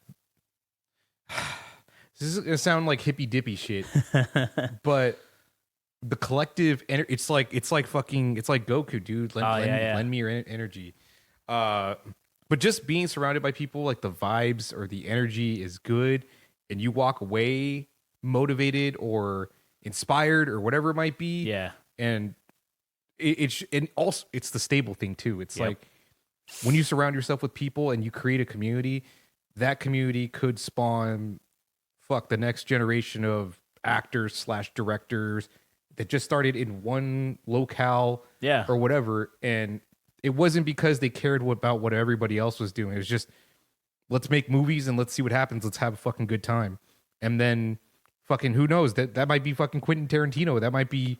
this is gonna sound like hippy-dippy shit, but the collective it's like Goku, dude. Lend me your energy. But just being surrounded by people, like the vibes or the energy is good, and you walk away motivated or inspired or whatever it might be.
Yeah.
And and also it's the stable thing too. It's like when you surround yourself with people and you create a community, that community could spawn the next generation of actors / directors that just started in one locale or whatever. And it wasn't because they cared about what everybody else was doing. It was just, let's make movies and let's see what happens. Let's have a fucking good time. And then fucking who knows, that might be fucking Quentin Tarantino. That might be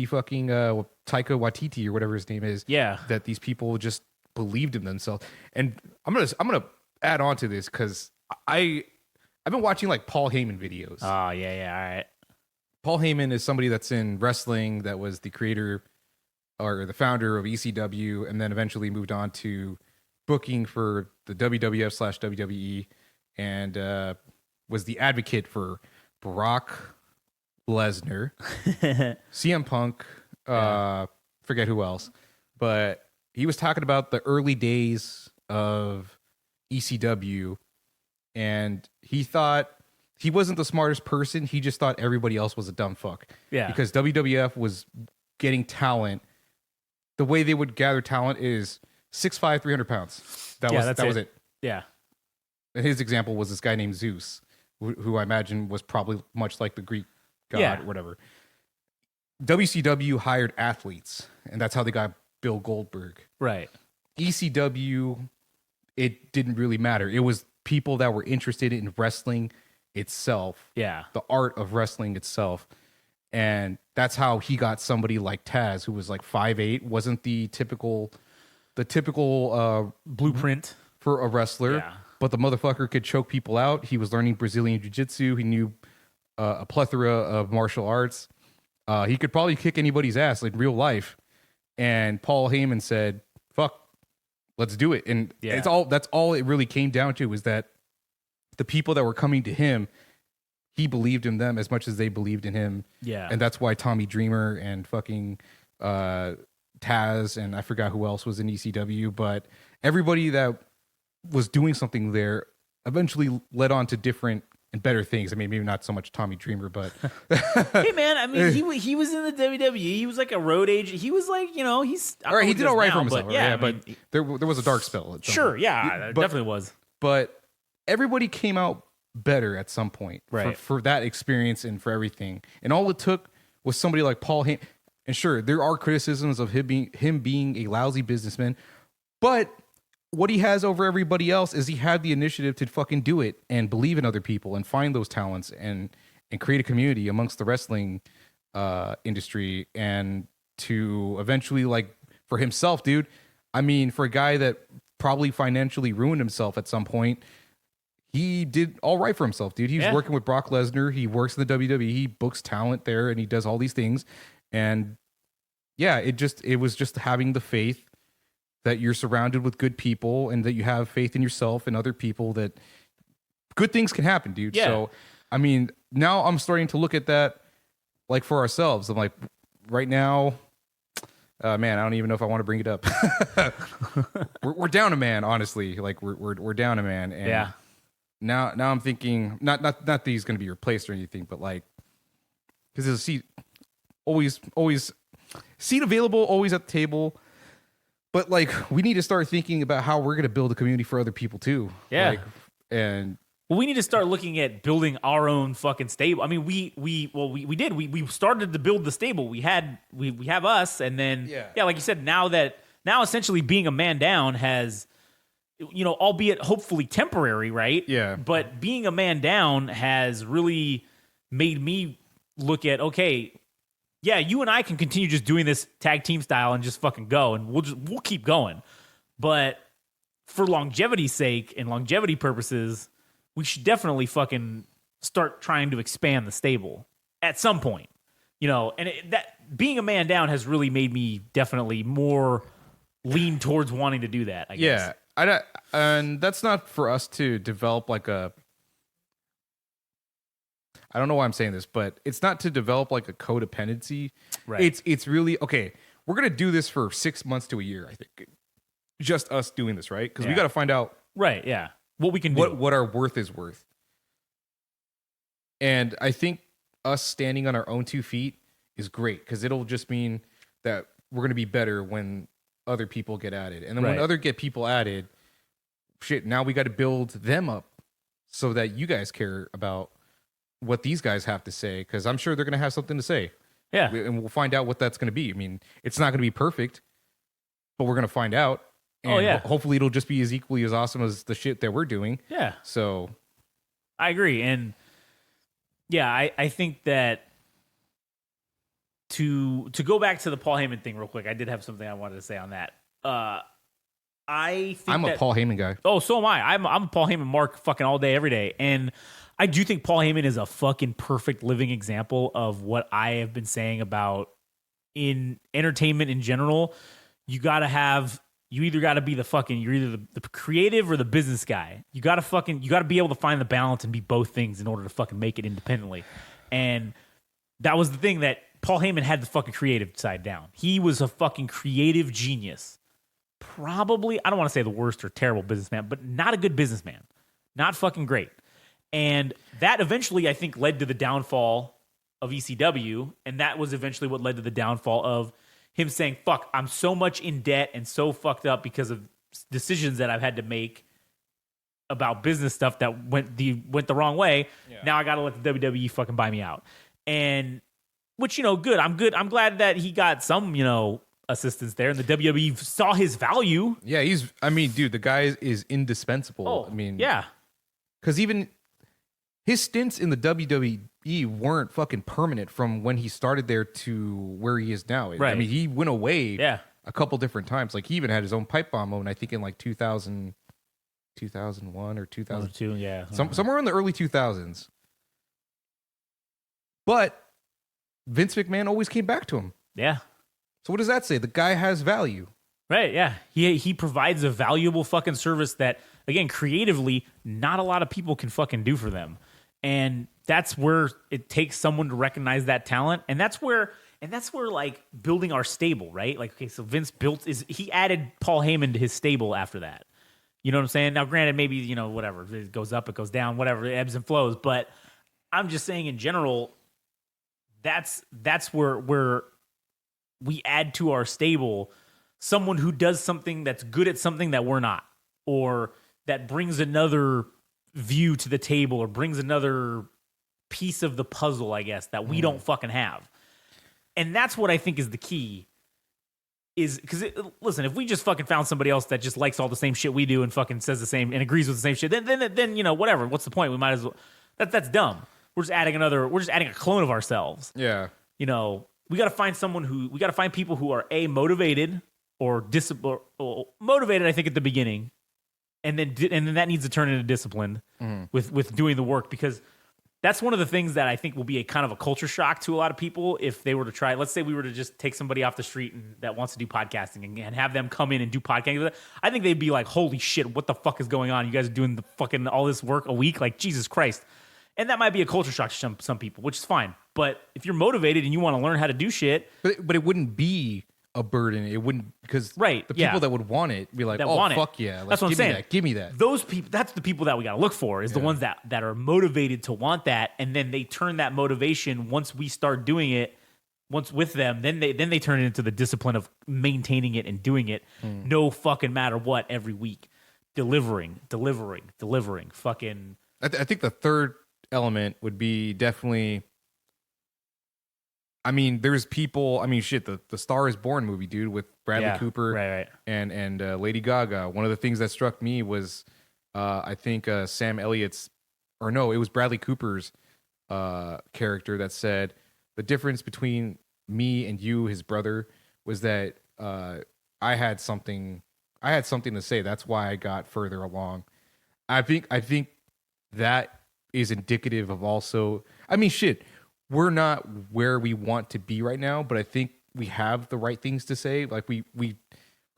fucking Taika Waititi or whatever his name is.
Yeah.
That these people just believed in themselves. And I'm gonna add on to this because I've been watching like Paul Heyman videos.
Oh yeah, all right.
Paul Heyman is somebody that's in wrestling, that was the creator or the founder of ECW, and then eventually moved on to booking for the WWF / WWE, and was the advocate for Brock Lesnar, CM Punk, forget who else, but he was talking about the early days of ECW, and he thought he wasn't the smartest person. He just thought everybody else was a dumb fuck.
Yeah.
Because WWF was getting talent. The way they would gather talent is 6'5", 300 pounds. That was it.
Yeah.
And his example was this guy named Zeus, who I imagine was probably much like the Greek god or whatever. WCW hired athletes, and that's how they got Bill Goldberg.
Right.
ECW, it didn't really matter. It was people that were interested in wrestling itself.
Yeah.
The art of wrestling itself. And that's how he got somebody like Taz, who was like 5'8", wasn't the typical
blueprint
for a wrestler, but the motherfucker could choke people out. He was learning Brazilian jiu-jitsu. He knew a plethora of martial arts. He could probably kick anybody's ass in real life. And Paul Heyman said, fuck, let's do it. And that's all it really came down to, is that the people that were coming to him, he believed in them as much as they believed in him.
Yeah.
And that's why Tommy Dreamer and fucking Taz, and I forgot who else was in ECW, but everybody that was doing something there eventually led on to different and better things. I mean, maybe not so much Tommy Dreamer, but
hey man, I mean, he was in the WWE. He was like a road agent. He was like, he's
all right. He did all right for himself.
But,
but there was a dark spell.
Sure, it definitely was.
But everybody came out better at some point,
right?
For that experience and for everything. And all it took was somebody like Paul Heyman. And sure, there are criticisms of him being a lousy businessman, but what he has over everybody else is he had the initiative to fucking do it and believe in other people and find those talents and create a community amongst the wrestling industry, and to eventually, like, for himself, dude. I mean, for a guy that probably financially ruined himself at some point, he did all right for himself, dude. He's working with Brock Lesnar. He works in the WWE. He books talent there, and he does all these things. And yeah, it was just having the faith that you're surrounded with good people, and that you have faith in yourself and other people, that good things can happen, dude.
Yeah.
So, I mean, now I'm starting to look at that like for ourselves. I'm like, right now, man, I don't even know if I want to bring it up. we're down a man, honestly. Like we're down a man. And now I'm thinking, not that he's going to be replaced or anything, but like, because there's a seat always seat available, always at the table. But like, we need to start thinking about how we're going to build a community for other people too.
Yeah.
Like, and
Well, we need to start looking at building our own fucking stable. I mean, we did. We started to build the stable. We have us, and then like you said, now essentially being a man down has, albeit hopefully temporary, right?
Yeah.
But being a man down has really made me look at, okay, yeah, you and I can continue just doing this tag team style and just fucking go, and we'll keep going. But for longevity's sake and longevity purposes, we should definitely fucking start trying to expand the stable at some point, and that being a man down has really made me definitely more lean towards wanting to do that, I guess.
Yeah. And that's not for us to develop like I don't know why I'm saying this, but it's not to develop like a codependency.
Right.
It's really, okay, we're going to do this for 6 months to a year, I think. Just us doing this, right? Because we got to find out.
Right, yeah. What we can do.
What our worth is worth. And I think us standing on our own 2 feet is great because it'll just mean that we're going to be better when other people get added. And then when other people added, shit, now we got to build them up so that you guys care about what these guys have to say, because I'm sure they're going to have something to say.
Yeah.
And we'll find out what that's going to be. I mean, it's not going to be perfect, but we're going to find out. And hopefully it'll just be as equally as awesome as the shit that we're doing.
Yeah.
So
I agree. And yeah, I think that to go back to the Paul Heyman thing real quick, I did have something I wanted to say on that. I think
I'm a Paul Heyman guy.
Oh, so am I. I'm a Paul Heyman mark fucking all day, every day. And I do think Paul Heyman is a fucking perfect living example of what I have been saying about in entertainment in general. You either got to be you're either the creative or the business guy. You got to be able to find the balance and be both things in order to fucking make it independently. And that was the thing that Paul Heyman had the fucking creative side down. He was a fucking creative genius. Probably, I don't want to say the worst or terrible businessman, but not a good businessman. Not fucking great. And that eventually, I think, led to the downfall of ECW. And that was eventually what led to the downfall of him saying, fuck, I'm so much in debt and so fucked up because of decisions that I've had to make about business stuff that went the wrong way. Yeah. Now I got to let the WWE fucking buy me out. And which, good. I'm good. I'm glad that he got some, assistance there, and the WWE saw his value.
Yeah, dude, the guy is indispensable.
Oh, yeah.
Because even his stints in the WWE weren't fucking permanent from when he started there to where he is now.
Right.
I mean, he went away a couple different times. Like, he even had his own pipe bomb moment, I think, in like 2000, 2001 or 2002.
Yeah.
Somewhere in the early 2000s. But Vince McMahon always came back to him.
Yeah.
So what does that say? The guy has value.
Right, yeah. He provides a valuable fucking service that, again, creatively, not a lot of people can fucking do for them. And that's where it takes someone to recognize that talent. And that's where like building our stable, right? Like, okay, so Vince he added Paul Heyman to his stable after that. You know what I'm saying? Now, granted, maybe, whatever, it goes up, it goes down, whatever, it ebbs and flows. But I'm just saying in general, that's where we add to our stable someone who does something that's good at something that we're not, or that brings another view to the table, or brings another piece of the puzzle, I guess, that we don't fucking have. And that's what I think is the key. Is because, listen, if we just fucking found somebody else that just likes all the same shit we do and fucking says the same and agrees with the same shit, then whatever. What's the point? We might as well. That's dumb. We're just adding a clone of ourselves.
Yeah.
We got to find people who are motivated or motivated, I think, at the beginning, and then that needs to turn into disciplined with doing the work, because that's one of the things that I think will be a kind of a culture shock to a lot of people if they were to try. Let's say we were to just take somebody off the street that wants to do podcasting and have them come in and do podcasting. I think they'd be like, holy shit, what the fuck is going on? You guys are doing the fucking all this work a week? Like, Jesus Christ. And that might be a culture shock to some people, which is fine. But if you're motivated and you want to learn how to do shit,
but it wouldn't be a burden. It wouldn't, because the people that would want it be like, fuck yeah, like,
that's what I'm saying.
Give me that.
Those people, that's the people that we got to look for, is the ones that are motivated to want that, and then they turn that motivation once we start doing it. Once with them, then they turn it into the discipline of maintaining it and doing it, no fucking matter what, every week, delivering, fucking
I think the third element would be definitely. I mean, there's people. I mean, shit. The Star Is Born movie, dude, with Bradley Cooper,
right.
and Lady Gaga. One of the things that struck me was, I think Sam Elliott's, or no, it was Bradley Cooper's character that said the difference between me and you, his brother, was that I had something to say. That's why I got further along. I think that is indicative of also. I mean, shit. We're not where we want to be right now, but I think we have the right things to say. Like we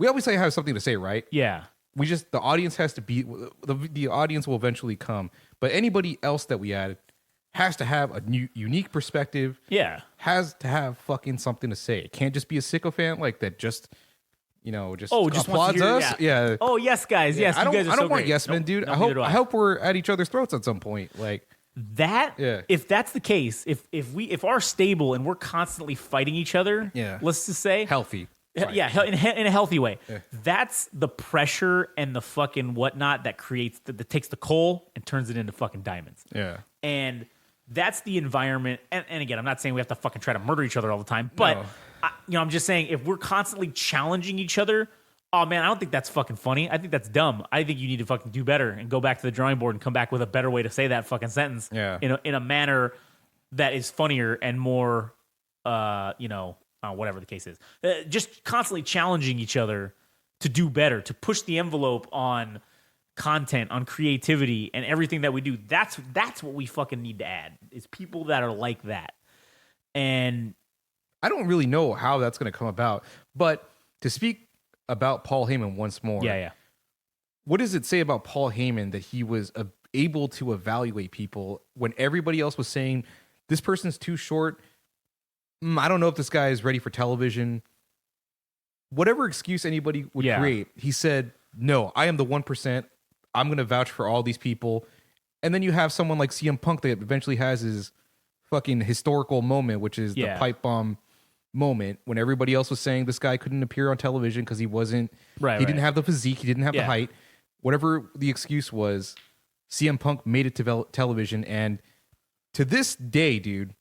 always say have something to say, right?
Yeah.
We just the audience has to be the audience will eventually come, but anybody else that we add has to have a new unique perspective.
Yeah.
Has to have fucking something to say. It can't just be a sycophant like that. Just just
wants
applauds
to hear,
us. Yeah.
Oh yes, guys. Yes,
I don't.
you guys are
I don't
so
want
great.
yes men,
Nope.
dude.
Nope,
I
neither do
I hope we're at each other's throats at some point. Like.
That
Yeah.
If that's the case, if our stable and we're constantly fighting each other, let's just say
Healthy.
yeah, in a healthy way. Yeah. That's the pressure and the fucking whatnot that creates that takes the coal and turns it into fucking diamonds.
Yeah.
And that's the environment. And again, I'm not saying we have to fucking try to murder each other all the time, but I'm just saying if we're constantly challenging each other. Oh man, I don't think that's fucking funny. I think that's dumb. I think you need to fucking do better and go back to the drawing board and come back with a better way to say that fucking sentence.
Yeah.
In a manner that is funnier and more, whatever the case is. Just constantly challenging each other to do better, to push the envelope on content, on creativity, and everything that we do. That's what we fucking need to add. Is people that are like that. And
I don't really know how that's going to come about, but to speak about Paul Heyman once more.
Yeah.
What does it say about Paul Heyman that he was able to evaluate people when everybody else was saying this person's too short? I don't know if this guy is ready for television. Whatever excuse anybody would create, he said, "No, I am the 1%. I'm going to vouch for all these people." And then you have someone like CM Punk that eventually has his fucking historical moment, which is the pipe bomb moment when everybody else was saying this guy couldn't appear on television because he wasn't he didn't have the physique, he didn't have the height, whatever the excuse was. CM Punk made it to television, and to this day, dude,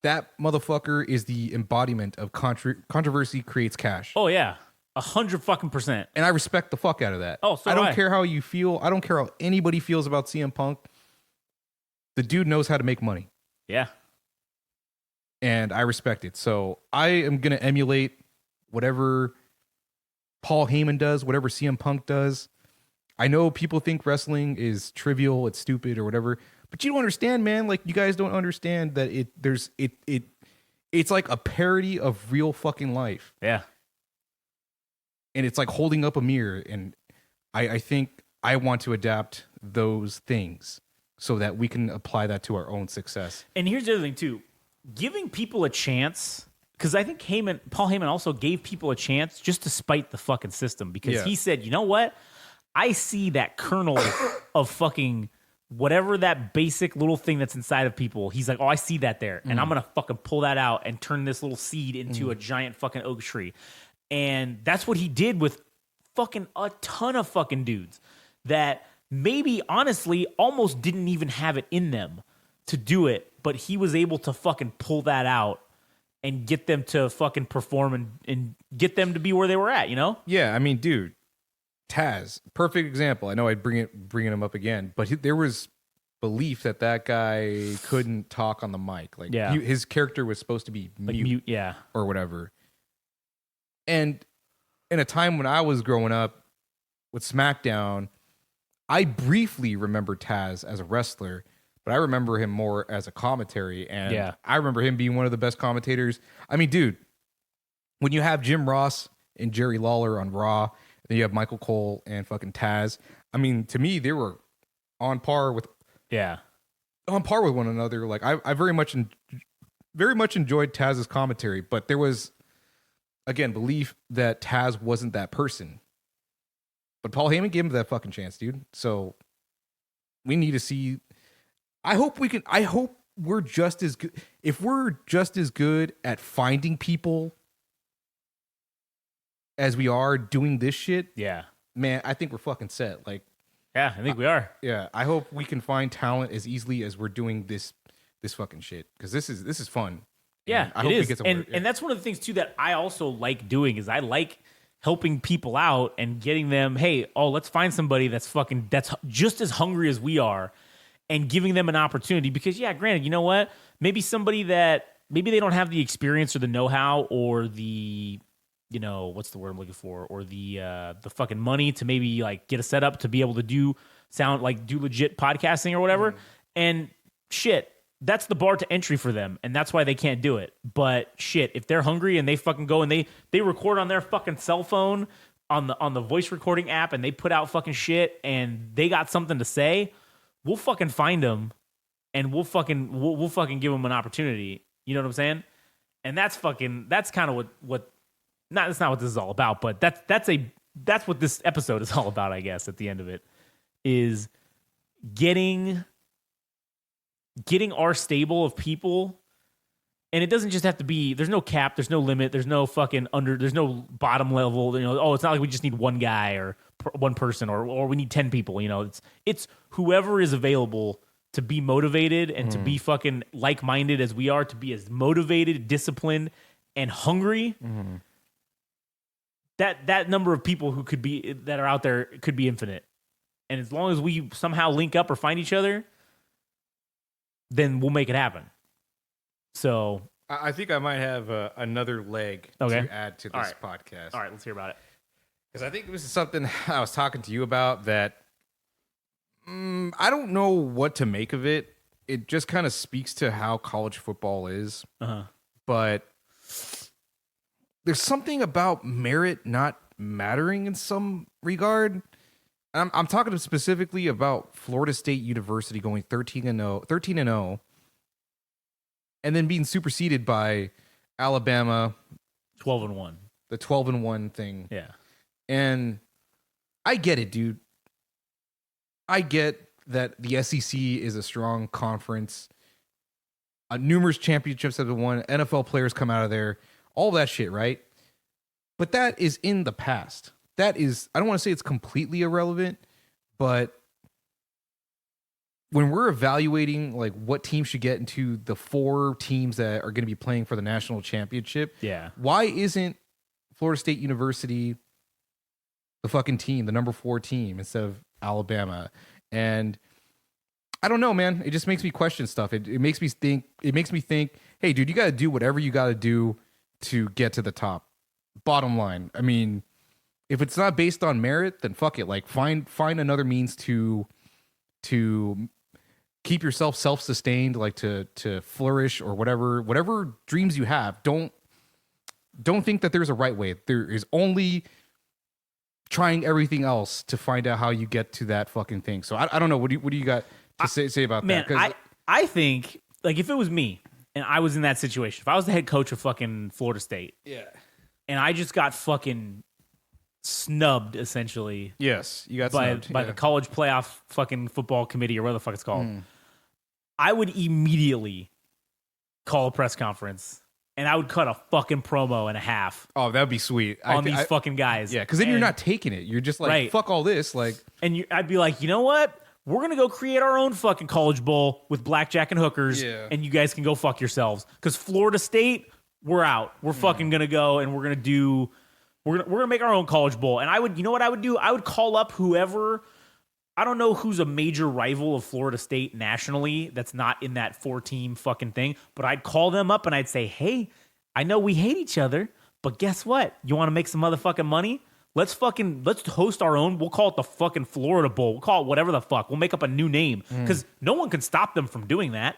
that motherfucker is the embodiment of controversy creates cash.
Oh yeah, 100%.
And I respect the fuck out of that.
Oh, so
I don't care how you feel. I don't care how anybody feels about CM Punk. The dude knows how to make money.
Yeah.
And I respect it. So I am going to emulate whatever Paul Heyman does, whatever CM Punk does. I know people think wrestling is trivial, it's stupid or whatever, but you don't understand, man. Like, you guys don't understand that it's like a parody of real fucking life.
Yeah.
And it's like holding up a mirror. And I think I want to adapt those things so that we can apply that to our own success.
And here's the other thing too. Giving people a chance, because I think Paul Heyman also gave people a chance just to spite the fucking system, because he said, you know what? I see that kernel of fucking whatever that basic little thing that's inside of people. He's like, oh, I see that there. And I'm going to fucking pull that out and turn this little seed into a giant fucking oak tree. And that's what he did with fucking a ton of fucking dudes that maybe honestly almost didn't even have it in them to do it, but he was able to fucking pull that out and get them to fucking perform and get them to be where they were at, you know?
Yeah, I mean, dude, Taz, perfect example. I know I'd bringing him up again, but there was belief that guy couldn't talk on the mic. Like, his character was supposed to be mute, or whatever. And in a time when I was growing up with SmackDown, I briefly remember Taz as a wrestler, but I remember him more as a commentary, and I remember him being one of the best commentators. I mean, dude, when you have Jim Ross and Jerry Lawler on Raw, and then you have Michael Cole and fucking Taz, I mean, to me, they were on par with one another. Like, I very much enjoyed Taz's commentary, but there was, again, belief that Taz wasn't that person. But Paul Heyman gave him that fucking chance, dude. So we need to see. I hope we're just as good. If we're just as good at finding people as we are doing this shit,
yeah,
man, I think we're fucking set. Like,
Yeah, I think we are.
Yeah, I hope we can find talent as easily as we're doing this fucking shit, because this is fun.
Yeah,
I hope
it is.
we get some
And that's one of the things too that I also like doing is I like helping people out and getting them, hey, let's find somebody that's just as hungry as we are, and giving them an opportunity. Because yeah, granted, you know what? Maybe somebody that maybe they don't have the experience or the know-how or the, you know, what's the word I'm looking for, or the fucking money to maybe like get a setup to be able to do legit podcasting or whatever. And shit, that's the bar to entry for them, and that's why they can't do it. But shit, if they're hungry and they fucking go and they record on their fucking cell phone on the voice recording app, and they put out fucking shit, and they got something to say, we'll fucking find them, and we'll fucking give them an opportunity. You know what I'm saying? And that's kind of what that's not what this is all about, but that's what this episode is all about, I guess. At the end of it, is getting our stable of people. And it doesn't just have to be, there's no cap, there's no limit, there's no fucking there's no bottom level, you know, it's not like we just need one guy or one person or we need 10 people, you know, it's whoever is available to be motivated and to be fucking like-minded as we are, to be as motivated, disciplined, and hungry. That number of people that are out there could be infinite. And as long as we somehow link up or find each other, then we'll make it happen. So
I think I might have another leg to add to this podcast.
All right, let's hear about it.
Because I think this is something I was talking to you about that I don't know what to make of it. It just kind of speaks to how college football is. But there's something about merit not mattering in some regard. I'm talking specifically about Florida State University going 13-0, and then being superseded by Alabama,
12-1.
The 12-1 thing.
Yeah.
And I get it, dude. I get that the SEC is a strong conference. Numerous championships have been won. NFL players come out of there. All that shit, right? But that is in the past. That is, I don't want to say it's completely irrelevant, but when we're evaluating like what teams should get into the 4 teams that are going to be playing for the national championship, why isn't Florida State University the fucking team, the number 4 team instead of Alabama? And I don't know, man. It just makes me question stuff. It makes me think. It makes me think, hey, dude, you got to do whatever you got to do to get to the top. Bottom line, I mean, if it's not based on merit, then fuck it. Like find another means to keep yourself self-sustained, like to flourish or whatever dreams you have. Don't think that there's a right way. There is only trying everything else to find out how you get to that fucking thing. So I don't know. What do you got to say about that?
Man, I think like if it was me and I was in that situation, if I was the head coach of fucking Florida State, and I just got fucking snubbed essentially.
Yes, you got snubbed
by the college playoff fucking football committee or whatever the fuck it's called. I would immediately call a press conference and I would cut a fucking promo and a half.
Oh, that'd be sweet
on these fucking guys.
Yeah, because then you're not taking it. You're just like, fuck all this. Like,
and I'd be like, you know what? We're gonna go create our own fucking college bowl with blackjack and hookers, and you guys can go fuck yourselves. Because Florida State, we're out. We're fucking gonna go and we're gonna make our own college bowl. And I would, you know what I would do? I would call up whoever. I don't know who's a major rival of Florida State nationally that's not in that 4-team fucking thing, but I'd call them up and I'd say, hey, I know we hate each other, but guess what? You want to make some motherfucking money? Let's host our own. We'll call it the fucking Florida Bowl. We'll call it whatever the fuck. We'll make up a new name because no one can stop them from doing that.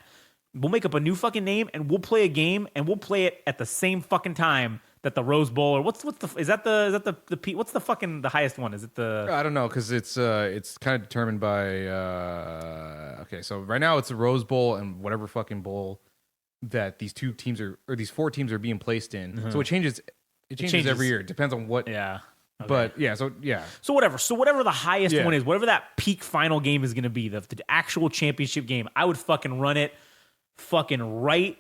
We'll make up a new fucking name and we'll play a game and we'll play it at the same fucking time that the Rose Bowl or what's the highest one? Is it the?
I don't know because it's kind of determined by okay, so right now it's the Rose Bowl and whatever fucking bowl that these 4 teams are being placed in. So it changes every year. It depends on what.
Yeah. Okay.
But yeah.
So whatever the highest one is, whatever that peak final game is going to be, the actual championship game, I would fucking run it fucking right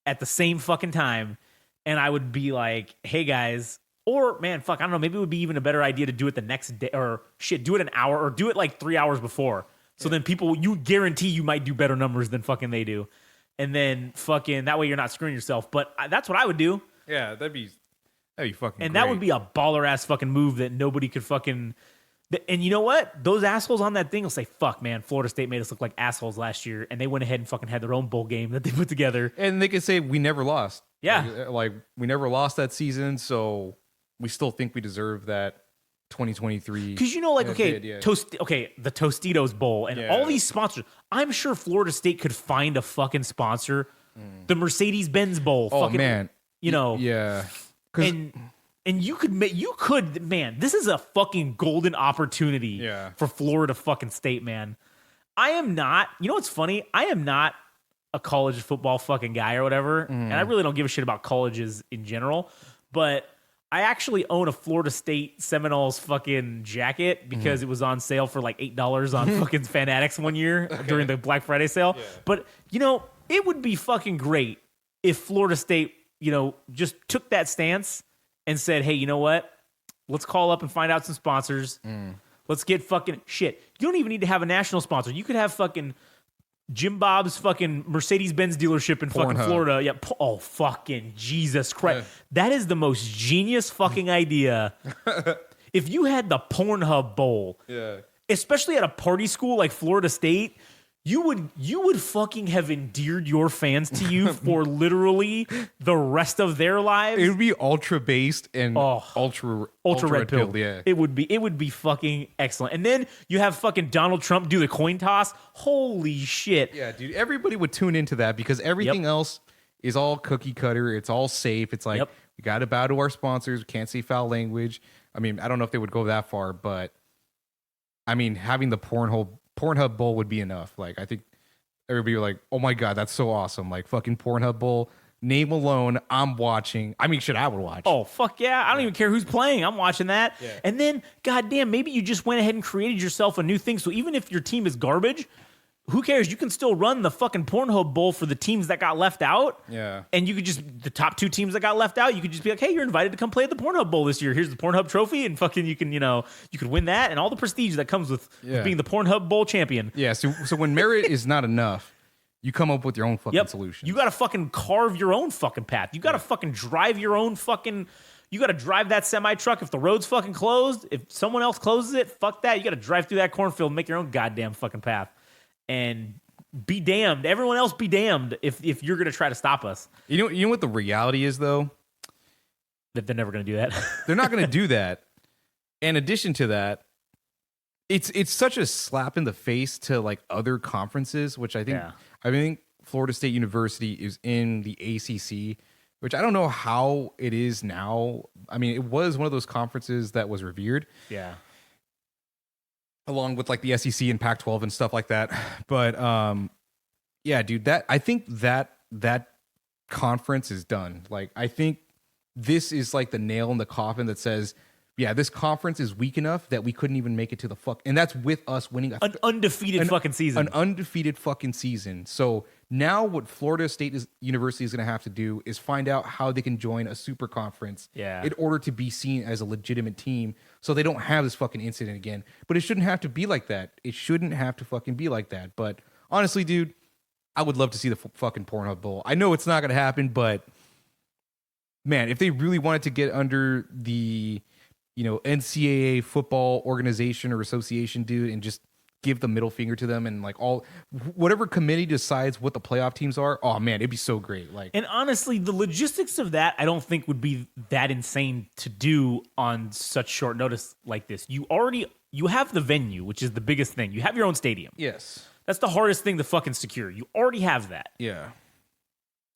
at the same fucking time. And I would be like, hey guys, Or, man, fuck, I don't know. Maybe it would be even a better idea to do it the next day or do it an hour or do it like 3 hours before. So then you guarantee you might do better numbers than fucking they do. And then fucking that way you're not screwing yourself. But that's what I would do.
Yeah, that'd be fucking
And
great.
that would be a baller ass fucking move that nobody could fucking. And you know what? Those assholes on that thing will say, fuck, man, Florida State made us look like assholes last year. And they went ahead and fucking had their own bowl game that they put together.
And they could say, we never lost.
Yeah.
Like we never lost that season. So we still think we deserve that 2023.
Because, like, okay,
bid, yeah.
The Tostitos Bowl and all these sponsors. I'm sure Florida State could find a fucking sponsor. The Mercedes-Benz Bowl.
Oh,
fucking,
man.
Yeah. And you could, man, this is a fucking golden opportunity for Florida fucking State, man. I am not, what's funny? I am not a college football fucking guy or whatever. And I really don't give a shit about colleges in general. But I actually own a Florida State Seminoles fucking jacket because it was on sale for like $8 on fucking Fanatics one year during the Black Friday sale. Yeah. But, it would be fucking great if Florida State, just took that stance and said, hey, you know what? Let's call up and find out some sponsors. Let's get fucking shit. You don't even need to have a national sponsor. You could have fucking Jim Bob's fucking Mercedes-Benz dealership in fucking Florida. Yeah. Oh, fucking Jesus Christ. Yeah. That is the most genius fucking idea. If you had the Pornhub Bowl, especially at a party school like Florida State, you would fucking have endeared your fans to you for literally the rest of their lives.
It would be ultra based and ultra
red pill.
Yeah,
it would be fucking excellent. And then you have fucking Donald Trump do the coin toss. Holy shit!
Yeah, dude, everybody would tune into that because everything else is all cookie cutter. It's all safe. It's like we got to bow to our sponsors. We can't say foul language. I mean, I don't know if they would go that far, but I mean, having the Pornhub Bowl would be enough. Like, I think everybody would like, oh my God, that's so awesome. Like, fucking Pornhub Bowl, name alone, I'm watching. I mean, shit, I would watch.
Oh, fuck yeah. I don't even care who's playing. I'm watching that. Yeah. And then, goddamn, maybe you just went ahead and created yourself a new thing. So even if your team is garbage, who cares? You can still run the fucking Pornhub Bowl for the teams that got left out.
Yeah.
And you could just, the top 2 teams that got left out, you could just be like, hey, you're invited to come play at the Pornhub Bowl this year. Here's the Pornhub trophy. And fucking, you can, you could win that and all the prestige that comes with being the Pornhub Bowl champion.
Yeah. So when merit is not enough, you come up with your own fucking solution.
You got to fucking carve your own fucking path. You got to fucking drive your own fucking, you got to drive that semi truck. If the road's fucking closed, if someone else closes it, fuck that. You got to drive through that cornfield and make your own goddamn fucking path. And be damned. Everyone else be damned if you're going to try to stop us.
You know what the reality is, though?
That they're never going to do that.
They're not going to do that. In addition to that, it's such a slap in the face to like other conferences, which I think Florida State University is in the ACC, which I don't know how it is now. I mean, it was one of those conferences that was revered.
Yeah.
Along with like the SEC and Pac-12 and stuff like that. But yeah, dude, I think that conference is done. Like, I think this is like the nail in the coffin that says, yeah, this conference is weak enough that we couldn't even make it to the and that's with us winning
an undefeated fucking season.
An undefeated fucking season. So now what Florida State University is going to have to do is find out how they can join a super conference in order to be seen as a legitimate team so they don't have this fucking incident again. But it shouldn't have to be like that. It shouldn't have to fucking be like that. But honestly, dude, I would love to see the fucking Pornhub Bowl. I know it's not going to happen, but man, if they really wanted to get under the NCAA football organization or association, dude, and just give the middle finger to them and like whatever committee decides what the playoff teams are. Oh man, it'd be so great. Like,
and honestly, the logistics of that I don't think would be that insane to do on such short notice like this. You have the venue, which is the biggest thing. You have your own stadium.
Yes,
that's the hardest thing to fucking secure. You already have that.
Yeah.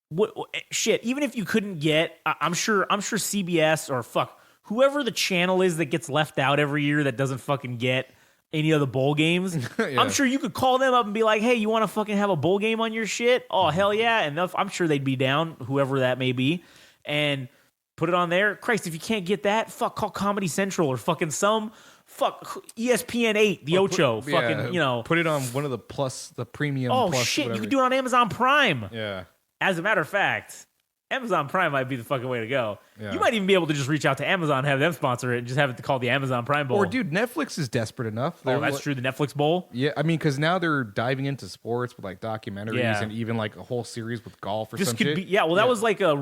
What shit? Even if you couldn't get, I'm sure CBS or whoever the channel is that gets left out every year that doesn't fucking get any of the bowl games. Yeah. I'm sure you could call them up and be like, hey, you want to fucking have a bowl game on your shit? Oh, hell yeah. And I'm sure they'd be down, whoever that may be, and put it on there. Christ, if you can't get that, call Comedy Central or fucking ESPN 8, the Ocho.
Put it on one of the premium.
Oh,
plus
shit.
whatever.
You could do it on Amazon Prime.
Yeah.
As a matter of fact, Amazon Prime might be the fucking way to go.
Yeah.
You might even be able to just reach out to Amazon, have them sponsor it, and just have it called the Amazon Prime Bowl.
Or, dude, Netflix is desperate enough.
Oh, that's true. The Netflix Bowl.
Yeah, I mean, because now they're diving into sports with like documentaries and even like a whole series with golf or some shit.
That was like that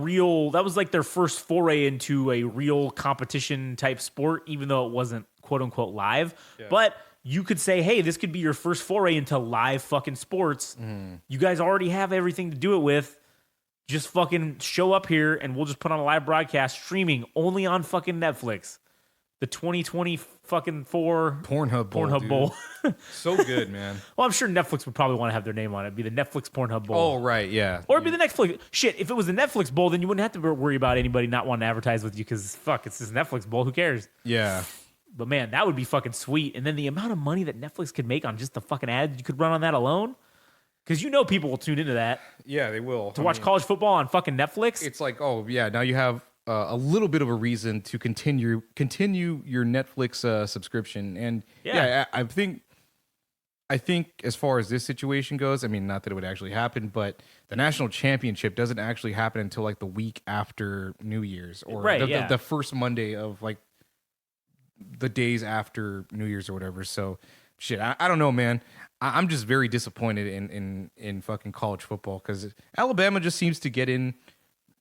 was like their first foray into a real competition type sport, even though it wasn't quote unquote live. Yeah. But you could say, hey, this could be your first foray into live fucking sports. You guys already have everything to do it with. Just fucking show up here and we'll just put on a live broadcast streaming only on fucking Netflix. The 2020 fucking Pornhub Bowl.
So good, man.
Well, I'm sure Netflix would probably want to have their name on it. It'd be the Netflix Pornhub Bowl.
Oh, right, yeah.
Or it'd be the Netflix. Shit, if it was the Netflix Bowl, then you wouldn't have to worry about anybody not wanting to advertise with you because, fuck, it's this Netflix Bowl. Who cares?
Yeah.
But, man, that would be fucking sweet. And then the amount of money that Netflix could make on just the fucking ads you could run on that alone. Because you know people will tune into that.
Yeah, they will.
To watch college football on fucking Netflix.
It's like, oh, yeah, now you have a little bit of a reason to continue your Netflix subscription. And, yeah, I think as far as this situation goes, I mean, not that it would actually happen, but the national championship doesn't actually happen until like the week after New Year's. Or the first Monday of like the days after New Year's or whatever. So, shit, I don't know, man. I'm just very disappointed in fucking college football because Alabama just seems to get in,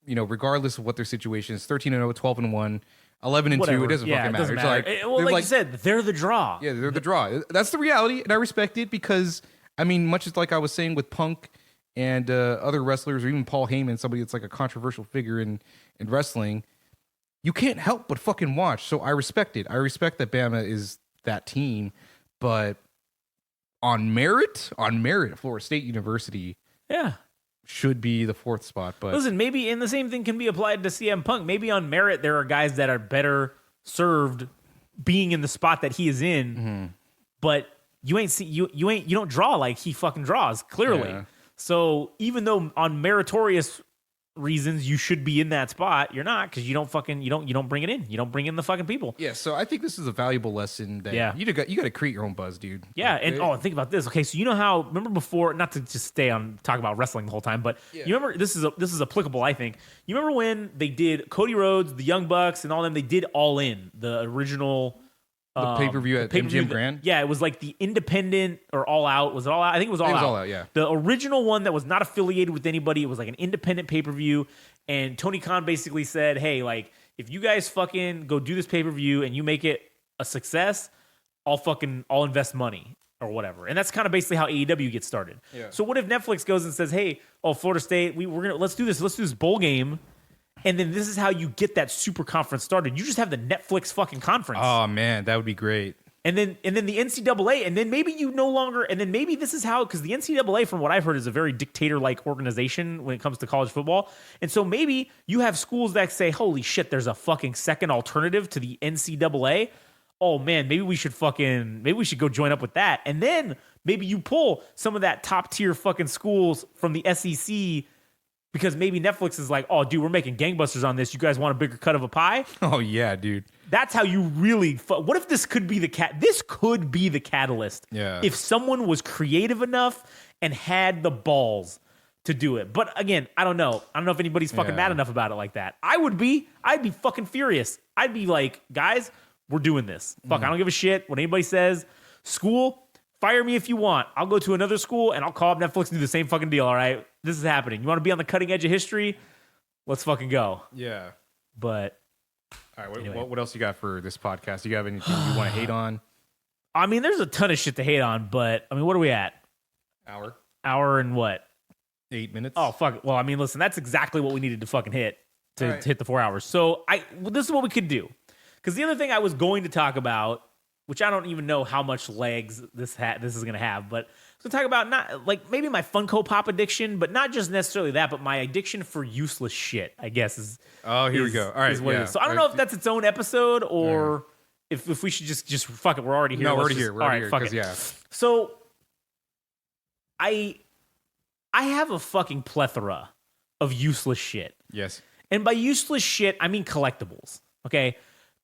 you know, regardless of what their situation is, 13-0, 12-1, 11-2. It doesn't fucking matter.
Like you said, they're the draw.
Yeah, they're the draw. That's the reality, and I respect it because, I mean, much as like I was saying with Punk and other wrestlers, or even Paul Heyman, somebody that's like a controversial figure in wrestling, you can't help but fucking watch. So I respect it. I respect that Bama is that team, but on merit, Florida State University, should be the fourth spot. But
listen, maybe, and the same thing can be applied to CM Punk. Maybe on merit, there are guys that are better served being in the spot that he is in, but you don't draw like he fucking draws clearly. Yeah. So even though on meritorious reasons you should be in that spot, you're not, because you don't bring it in. You don't bring in the fucking people.
Yeah, so I think this is a valuable lesson that you got to create your own buzz, dude.
Yeah, like, think about this. Okay, so you know how, remember before, not to just talk about wrestling the whole time, but you remember, this is applicable, I think. You remember when they did Cody Rhodes, the Young Bucks, and all them, they did All In, the original
the pay-per-view at MGM Grand?
Yeah, it was like the independent or All Out. Was it All Out? I think it was All Out. It was
All Out, yeah.
The original one that was not affiliated with anybody. It was like an independent pay-per-view. And Tony Khan basically said, hey, like, if you guys fucking go do this pay-per-view and you make it a success, I'll invest money or whatever. And that's kind of basically how AEW gets started. Yeah. So what if Netflix goes and says, hey, Florida State, let's do this bowl game. And then this is how you get that super conference started. You just have the Netflix fucking conference.
Oh man, that would be great.
And then the NCAA, and then maybe you no longer, and then maybe this is how, because the NCAA, from what I've heard, is a very dictator-like organization when it comes to college football. And so maybe you have schools that say, holy shit, there's a fucking second alternative to the NCAA. Oh man, maybe we should go join up with that. And then maybe you pull some of that top tier fucking schools from the SEC, because maybe Netflix is like, oh, dude, we're making gangbusters on this. You guys want a bigger cut of a pie?
Oh, yeah, dude.
That's how you really... What if this could be this could be the catalyst.
Yeah.
If someone was creative enough and had the balls to do it. But again, I don't know. I don't know if anybody's fucking mad enough about it like that. I'd be fucking furious. I'd be like, guys, we're doing this. Fuck, I don't give a shit what anybody says. School... Fire me if you want. I'll go to another school and I'll call up Netflix and do the same fucking deal, all right? This is happening. You want to be on the cutting edge of history? Let's fucking go.
Yeah.
But...
All right, anyway. What else you got for this podcast? You have anything you want to hate on?
I mean, there's a ton of shit to hate on, but, I mean, what are we at? Hour and what?
8 minutes.
Oh, fuck it. Well, I mean, listen, that's exactly what we needed to fucking hit to hit the 4 hours. So, this is what we could do. Because the other thing I was going to talk about, which I don't even know how much legs this is going to have, but so talk about not like maybe my Funko Pop addiction, but not just necessarily that, but my addiction for useless shit, I guess is.
Oh, here we go. All right.
Yeah. So I don't know if that's its own episode or if we should just fuck it. We're already here.
No, we're already here. We're already here. Yeah.
So I have a fucking plethora of useless shit.
Yes.
And by useless shit, I mean collectibles. Okay.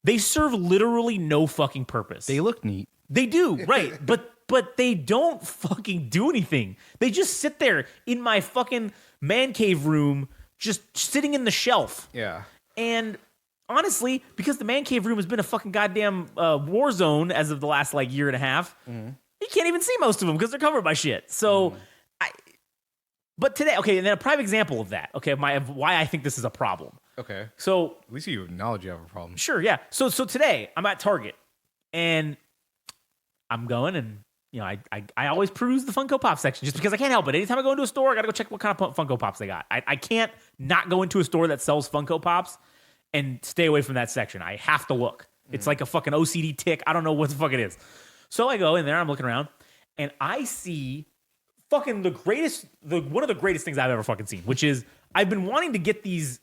They serve literally no fucking purpose.
They look neat.
They do, right. But they don't fucking do anything. They just sit there in my fucking man cave room just sitting in the shelf.
Yeah.
And honestly, because the man cave room has been a fucking goddamn war zone as of the last like year and a half, you can't even see most of them because they're covered by shit. So, but today, okay, and then a prime example of that, okay, of why I think this is a problem.
Okay.
So
at least you acknowledge you have a problem.
Sure, yeah. So today I'm at Target and I'm going and I always peruse the Funko Pop section just because I can't help it. Anytime I go into a store, I gotta go check what kind of Funko Pops they got. I can't not go into a store that sells Funko Pops and stay away from that section. I have to look. It's like a fucking OCD tick. I don't know what the fuck it is. So I go in there, I'm looking around, and I see fucking one of the greatest things I've ever fucking seen, which is I've been wanting to get these.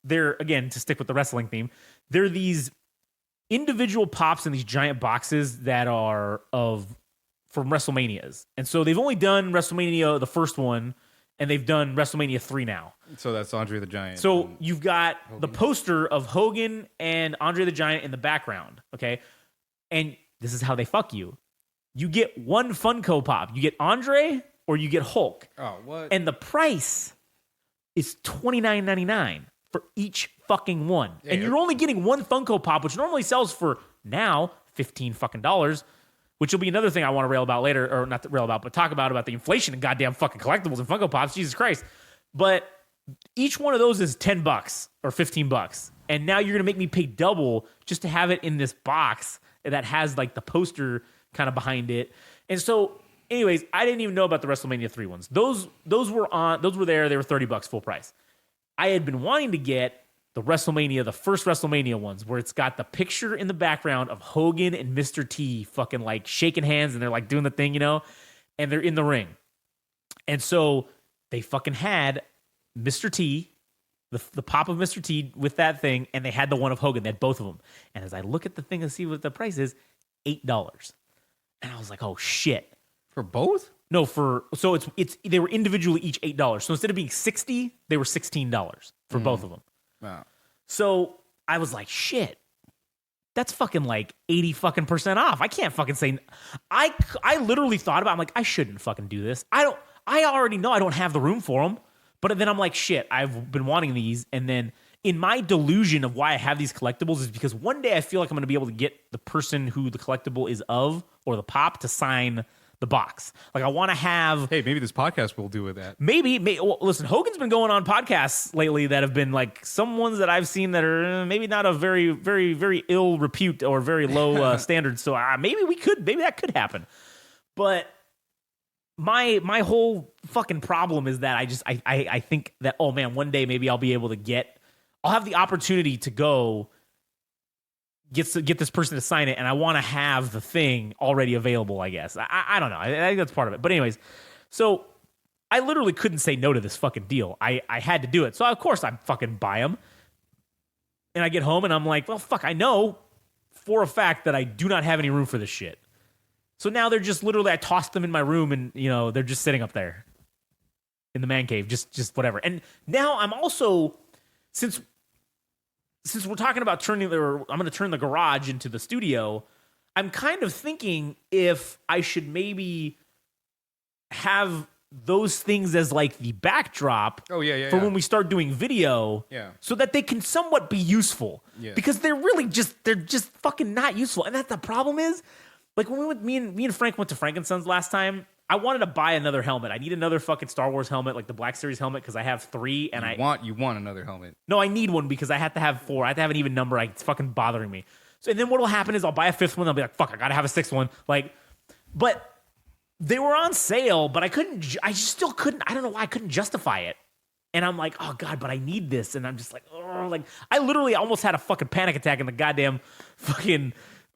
They're, again, to stick with the wrestling theme, they're these individual pops in these giant boxes that are from WrestleManias. And so they've only done WrestleMania, the first one, and they've done WrestleMania 3 now.
So that's Andre the Giant.
So you've got the poster of Hogan and Andre the Giant in the background, okay? And this is how they fuck you. You get one Funko Pop. You get Andre or you get Hulk.
Oh, what?
And the price is $29.99 for each fucking one. Yeah, and you're only getting one Funko Pop, which normally sells for now $15 fucking dollars, which will be another thing I want to rail about later, or not rail about, but talk about the inflation in goddamn fucking collectibles and Funko Pops. Jesus Christ. But each one of those is $10 or $15. And now you're going to make me pay double just to have it in this box that has like the poster kind of behind it. And so anyways, I didn't even know about the WrestleMania 3 ones. Those were there. They were $30 full price. I had been wanting to get the first WrestleMania ones, where it's got the picture in the background of Hogan and Mr. T fucking like shaking hands and they're like doing the thing, and they're in the ring. And so they fucking had Mr. T, the pop of Mr. T with that thing, and they had the one of Hogan. They had both of them. And as I look at the thing and see what the price is, $8. And I was like, oh shit.
For both?
No, so they were individually each $8. So instead of being $60, they were $16 for both of them.
Wow.
So I was like, shit, that's fucking like 80 fucking % off. I can't fucking say. I literally thought about. I'm like, I shouldn't fucking do this. I already know I don't have the room for them. But then I'm like, shit, I've been wanting these, and then in my delusion of why I have these collectibles is because one day I feel like I'm going to be able to get the person who the collectible is of, or the pop, to sign the box. Like I want to have.
Hey, maybe this podcast will do with that.
Maybe well, listen, Hogan's been going on podcasts lately that have been like some ones that I've seen that are maybe not of very, very, very ill repute or very low standards. So maybe that could happen. But my whole fucking problem is that I think that, oh man, one day maybe I'll be able to I'll have the opportunity to go get this person to sign it, and I want to have the thing already available, I guess. I don't know. I think that's part of it. But anyways, so I literally couldn't say no to this fucking deal. I had to do it. So of course I fucking buy them. And I get home and I'm like, well, fuck, I know for a fact that I do not have any room for this shit. So now they're just literally, I tossed them in my room and, they're just sitting up there in the man cave, just whatever. And now I'm also, since we're talking about I'm going to turn the garage into the studio, I'm kind of thinking if I should maybe have those things as like the backdrop for when we start doing video, so that they can somewhat be useful. Yeah. Because they're just fucking not useful. And that's the problem is, like when me and Frank went to Frankenstein's last time, I wanted to buy another helmet. I need another fucking Star Wars helmet, like the Black Series helmet, because I have 3, and
you want another helmet.
No, I need one because I have to have 4. I have to have an even number. It's fucking bothering me. So and then what'll happen is I'll buy a 5th one. I'll be like, fuck, I gotta have a 6th one. Like, but they were on sale, but I still couldn't. I don't know why I couldn't justify it. And I'm like, oh god, but I need this, and I'm just like, oh, like I literally almost had a fucking panic attack in the goddamn fucking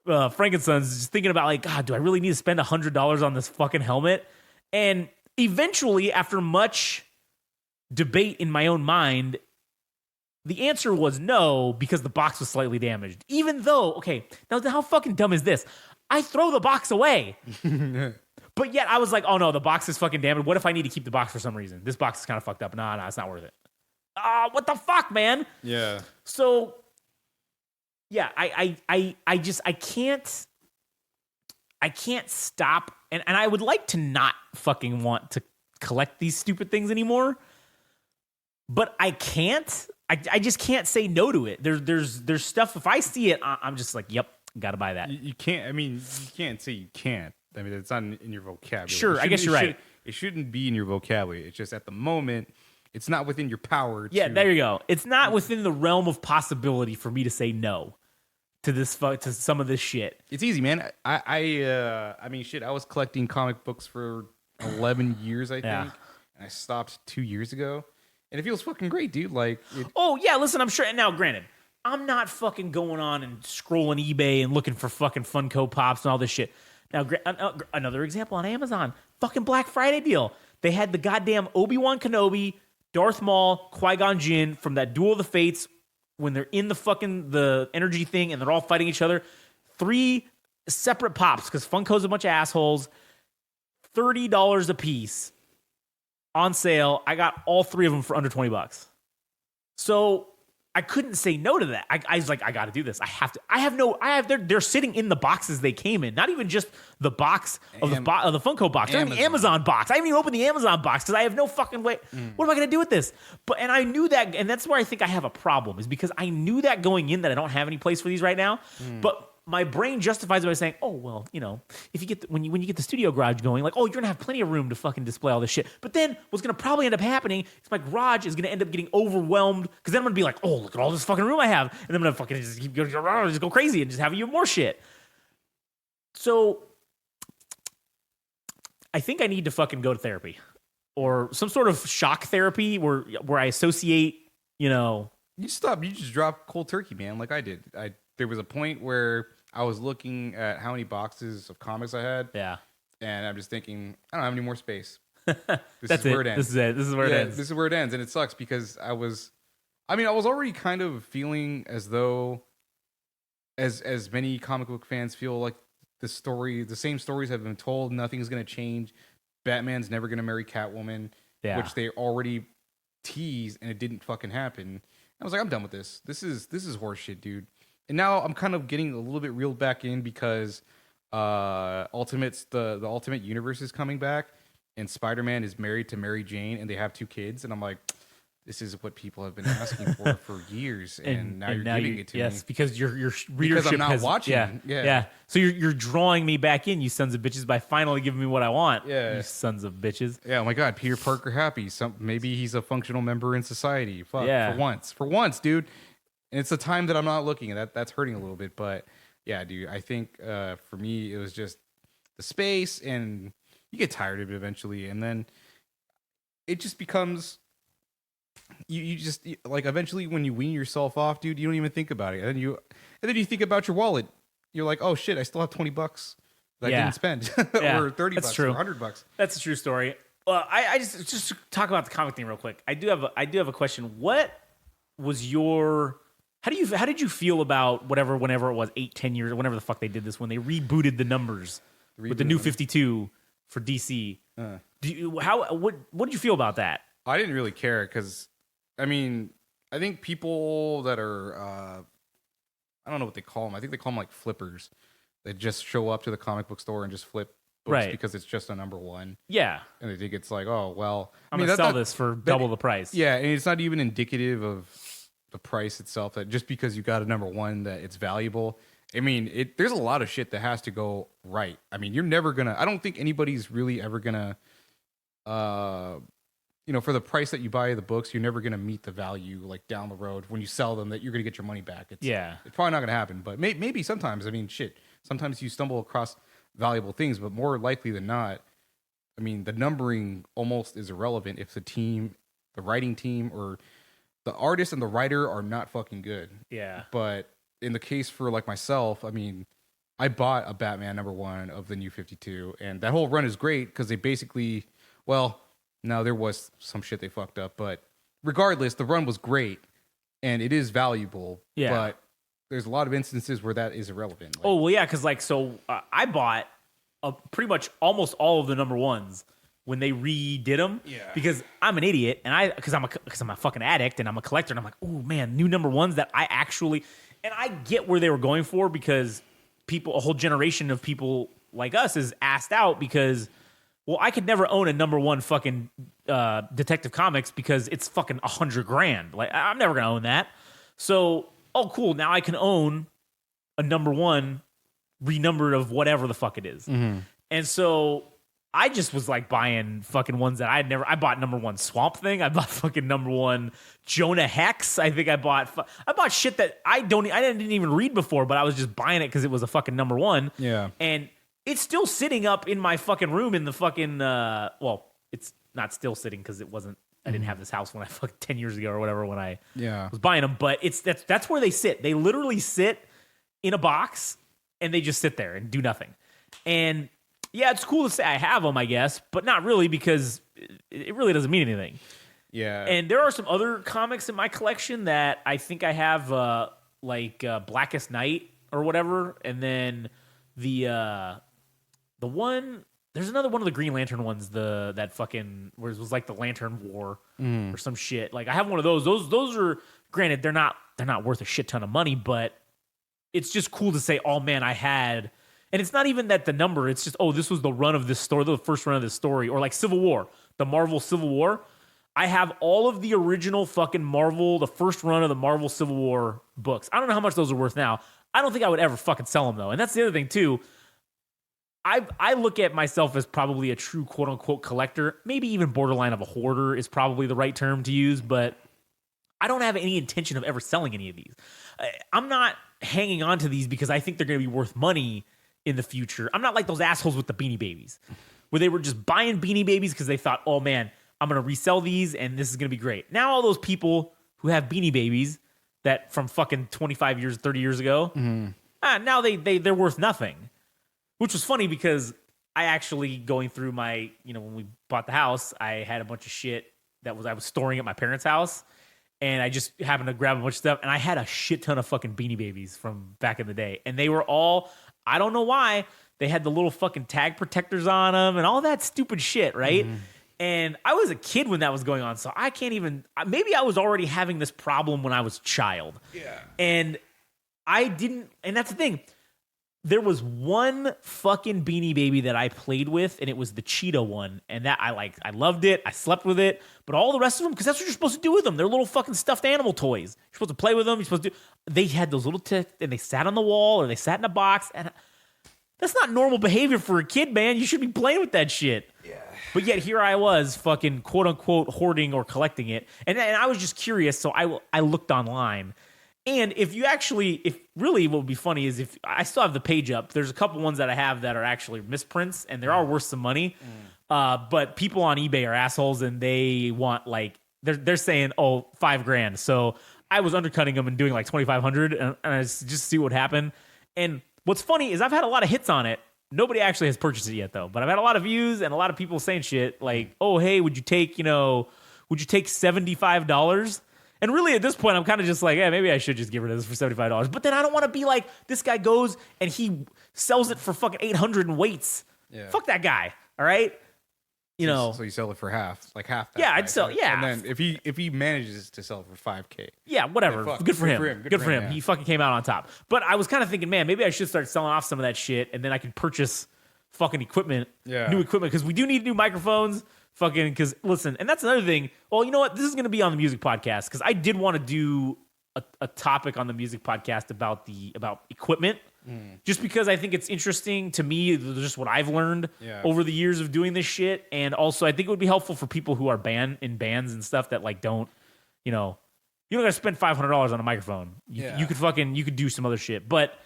Frankenstein's, just thinking about like, God, do I really need to spend $100 on this fucking helmet? And eventually, after much debate in my own mind, the answer was no, because the box was slightly damaged. Even though, okay, now how fucking dumb is this? I throw the box away. But yet I was like, oh no, the box is fucking damaged. What if I need to keep the box for some reason? This box is kind of fucked up. Nah, it's not worth it. What the fuck, man?
Yeah.
So yeah, I can't stop, and I would like to not fucking want to collect these stupid things anymore. but I can't. I just can't say no to it. There's stuff. If I see it, I'm just like, yep, gotta buy that.
You can't. I mean, you can't say you can't. I mean, it's not in your vocabulary.
Sure, I guess you're right.
It shouldn't be in your vocabulary. It's just at the moment, it's not within your power.
Yeah, there you go. It's not within the realm of possibility for me to say no to to some of this shit.
It's easy, man. I mean, shit. I was collecting comic books for 11 years, I think, and I stopped 2 years ago, and it feels fucking great, dude. Like,
oh yeah, listen, I'm sure. Now, granted, I'm not fucking going on and scrolling eBay and looking for fucking Funko Pops and all this shit. Now, another example on Amazon, fucking Black Friday deal. They had the goddamn Obi-Wan Kenobi, Darth Maul, Qui-Gon Jinn from that Duel of the Fates when they're in the energy thing and they're all fighting each other. 3 separate pops because Funko's a bunch of assholes. $30 a piece on sale. I got all 3 of them for under $20. So I couldn't say no to that. I was like, I got to do this. I have to. They're sitting in the boxes they came in. Not even just the box of the Funko box. They're in the Amazon box. I haven't even opened the Amazon box because I have no fucking way. What am I going to do with this? And I knew that, and that's where I think I have a problem is because I knew that going in that I don't have any place for these right now. But my brain justifies it by saying, "Oh well, you know, if you get when you get the studio garage going, like, oh, you're gonna have plenty of room to fucking display all this shit." But then what's gonna probably end up happening is my garage is gonna end up getting overwhelmed because then I'm gonna be like, "Oh, look at all this fucking room I have," and I'm gonna fucking just go crazy and just have even more shit. So I think I need to fucking go to therapy or some sort of shock therapy where I associate, you know.
You stop. You just drop cold turkey, man. Like I did. There was a point where I was looking at how many boxes of comics I had.
Yeah.
And I'm just thinking, I don't have any more space.
That's where it ends. This is it. This is where it ends.
This is where it ends. And it sucks because I was already kind of feeling as though as many comic book fans feel like the same stories have been told. Nothing's going to change. Batman's never going to marry Catwoman, which they already teased and it didn't fucking happen. I was like, I'm done with this. This is horse shit, dude. And now I'm kind of getting a little bit reeled back in because the Ultimate Universe is coming back, and Spider-Man is married to Mary Jane, and they have 2 kids. And I'm like, this is what people have been asking for years, and now you're giving it to me.
Yes, because your readership
because I'm not watching.
Yeah. So you're drawing me back in, you sons of bitches, by finally giving me what I want.
Yeah,
you sons of bitches.
Yeah. Oh my God, Peter Parker happy. Maybe he's a functional member in society. Fuck. Yeah. For once, dude. And it's a time that I'm not looking at. That's hurting a little bit, but yeah, dude. I think for me it was just the space, and you get tired of it eventually, and then it just becomes you just like eventually when you wean yourself off, dude, you don't even think about it, and then you think about your wallet. You're like, oh shit, I still have $20 that I didn't spend, or $30 or $100.
That's a true story. Well, I just talk about the comic thing real quick. I do have a question. What was your How did you feel about whenever it was 8-10 years or whenever the fuck they did this when they rebooted the numbers with the new 52 for DC? What did you feel about that?
I didn't really care because, I mean, I think people that are I don't know what they call them. I think they call them like flippers. They just show up to the comic book store and just flip books because it's just a number 1.
Yeah,
and they think it's like, oh well,
I'm gonna sell this for double the price.
Yeah, and it's not even indicative of the price itself, that just because you got a number 1 that it's valuable. I mean, there's a lot of shit that has to go right. I mean, you're never gonna, I don't think anybody's really ever gonna for the price that you buy the books, you're never gonna meet the value like down the road when you sell them that you're gonna get your money back. It's probably not gonna happen, but maybe sometimes. I mean, shit, sometimes you stumble across valuable things, but more likely than not, I mean, the numbering almost is irrelevant if the writing team, or the artist and the writer are not fucking good. Yeah. But in the case for like myself, I mean, I bought a Batman number 1 of the new 52, and that whole run is great because they basically, well, no, there was some shit they fucked up, but regardless, the run was great and it is valuable. Yeah. But there's a lot of instances where that is irrelevant.
Oh, well, yeah, because I bought pretty much almost all of the number 1s when they redid them, because I'm an idiot, and because I'm a fucking addict, and I'm a collector, and I'm like, oh man, new number 1s that I actually, and I get where they were going for, because a whole generation of people like us is asked out because well, I could never own a number one fucking Detective Comics because it's fucking $100,000. Like, I'm never gonna own that. So, oh, cool. Now I can own a number one renumbered of whatever the fuck it is. And so I just was like buying fucking ones that I bought number one Swamp Thing. I bought fucking number one Jonah Hex. I think I bought shit that I didn't even read before, but I was just buying it because it was a fucking number one.
Yeah.
And it's still sitting up in my fucking room in the fucking, well, it's not still sitting because it wasn't, I didn't have this house when I fucking 10 years ago or whatever when I was buying them, but that's where they sit. They literally sit in a box and they just sit there and do nothing. And yeah, it's cool to say I have them, I guess, but not really because it really doesn't mean anything.
Yeah.
And there are some other comics in my collection that I think I have, like Blackest Night or whatever, and then the one. There's another one of the Green Lantern ones. That fucking where it was like the Lantern War or some shit. Like I have one of those. Those are granted they're not worth a shit ton of money, but it's just cool to say, oh man, I had. And it's not even that the number, it's just, oh, this was the run of this story, the first run of this story. Or like Civil War, the Marvel Civil War. I have all of the original fucking Marvel, the first run of the Marvel Civil War books. I don't know how much those are worth now. I don't think I would ever fucking sell them though. And that's the other thing too. I look at myself as probably a true quote unquote collector. Maybe even borderline of a hoarder is probably the right term to use, but I don't have any intention of ever selling any of these. I'm not hanging on to these because I think they're going to be worth money in the future. I'm not like those assholes with the Beanie Babies, where they were just buying Beanie Babies because they thought, oh man, I'm going to resell these and this is going to be great. Now all those people who have Beanie Babies that from fucking 25 years, 30 years ago, now they're worth nothing. Which was funny because I actually going through my, when we bought the house, I had a bunch of shit I was storing at my parents' house. And I just happened to grab a bunch of stuff. And I had a shit ton of fucking Beanie Babies from back in the day. And they were all, I don't know why, they had the little fucking tag protectors on them and all that stupid shit, right? And I was a kid when that was going on. So I can't even, maybe I was already having this problem when I was a child. Yeah. And I didn't, and that's the thing. There was one fucking Beanie Baby that I played with, and it was the Cheetah one. And that I loved it. I slept with it. But all the rest of them, because that's what you're supposed to do with them. They're little fucking stuffed animal toys. You're supposed to play with them. You're supposed to they had those little and they sat on the wall or they sat in a box. And that's not normal behavior for a kid, man. You should be playing with that shit. Yeah. But yet here I was fucking quote unquote hoarding or collecting it. And I was just curious. So I looked online. And if really what would be funny is if I still have the page up, there's a couple ones that I have that are actually misprints and they are worth some money. But people on eBay are assholes and they want they're saying, oh, $5,000. So I was undercutting them and doing like 2,500 and I just see what happened. And what's funny is I've had a lot of hits on it. Nobody actually has purchased it yet though, but I've had a lot of views and a lot of people saying shit like, oh, hey, would you take $75? And really, at this point, I'm kind of just like, yeah, maybe I should just get rid of this for $75. But then I don't want to be like, this guy goes and he sells it for fucking $800 and waits. Yeah. Fuck that guy. All right.
So you sell it for half that.
Yeah,
price,
I'd sell.
right?
Yeah.
And then if he manages to sell it for $5,000.
Yeah, whatever.
Yeah,
good for him. Good for him.
Yeah.
He fucking came out on top. But I was kind of thinking, man, maybe I should start selling off some of that shit, and then I can purchase fucking equipment, new equipment, because we do need new microphones. Fucking, because listen, and that's another thing. Well, you know what? This is going to be on the music podcast because I did want to do a topic on the music podcast about equipment, just because I think it's interesting to me, just what I've learned over the years of doing this shit, and also I think it would be helpful for people who are in bands and stuff that don't, you don't got to spend $500 on a microphone. You could do some other shit, but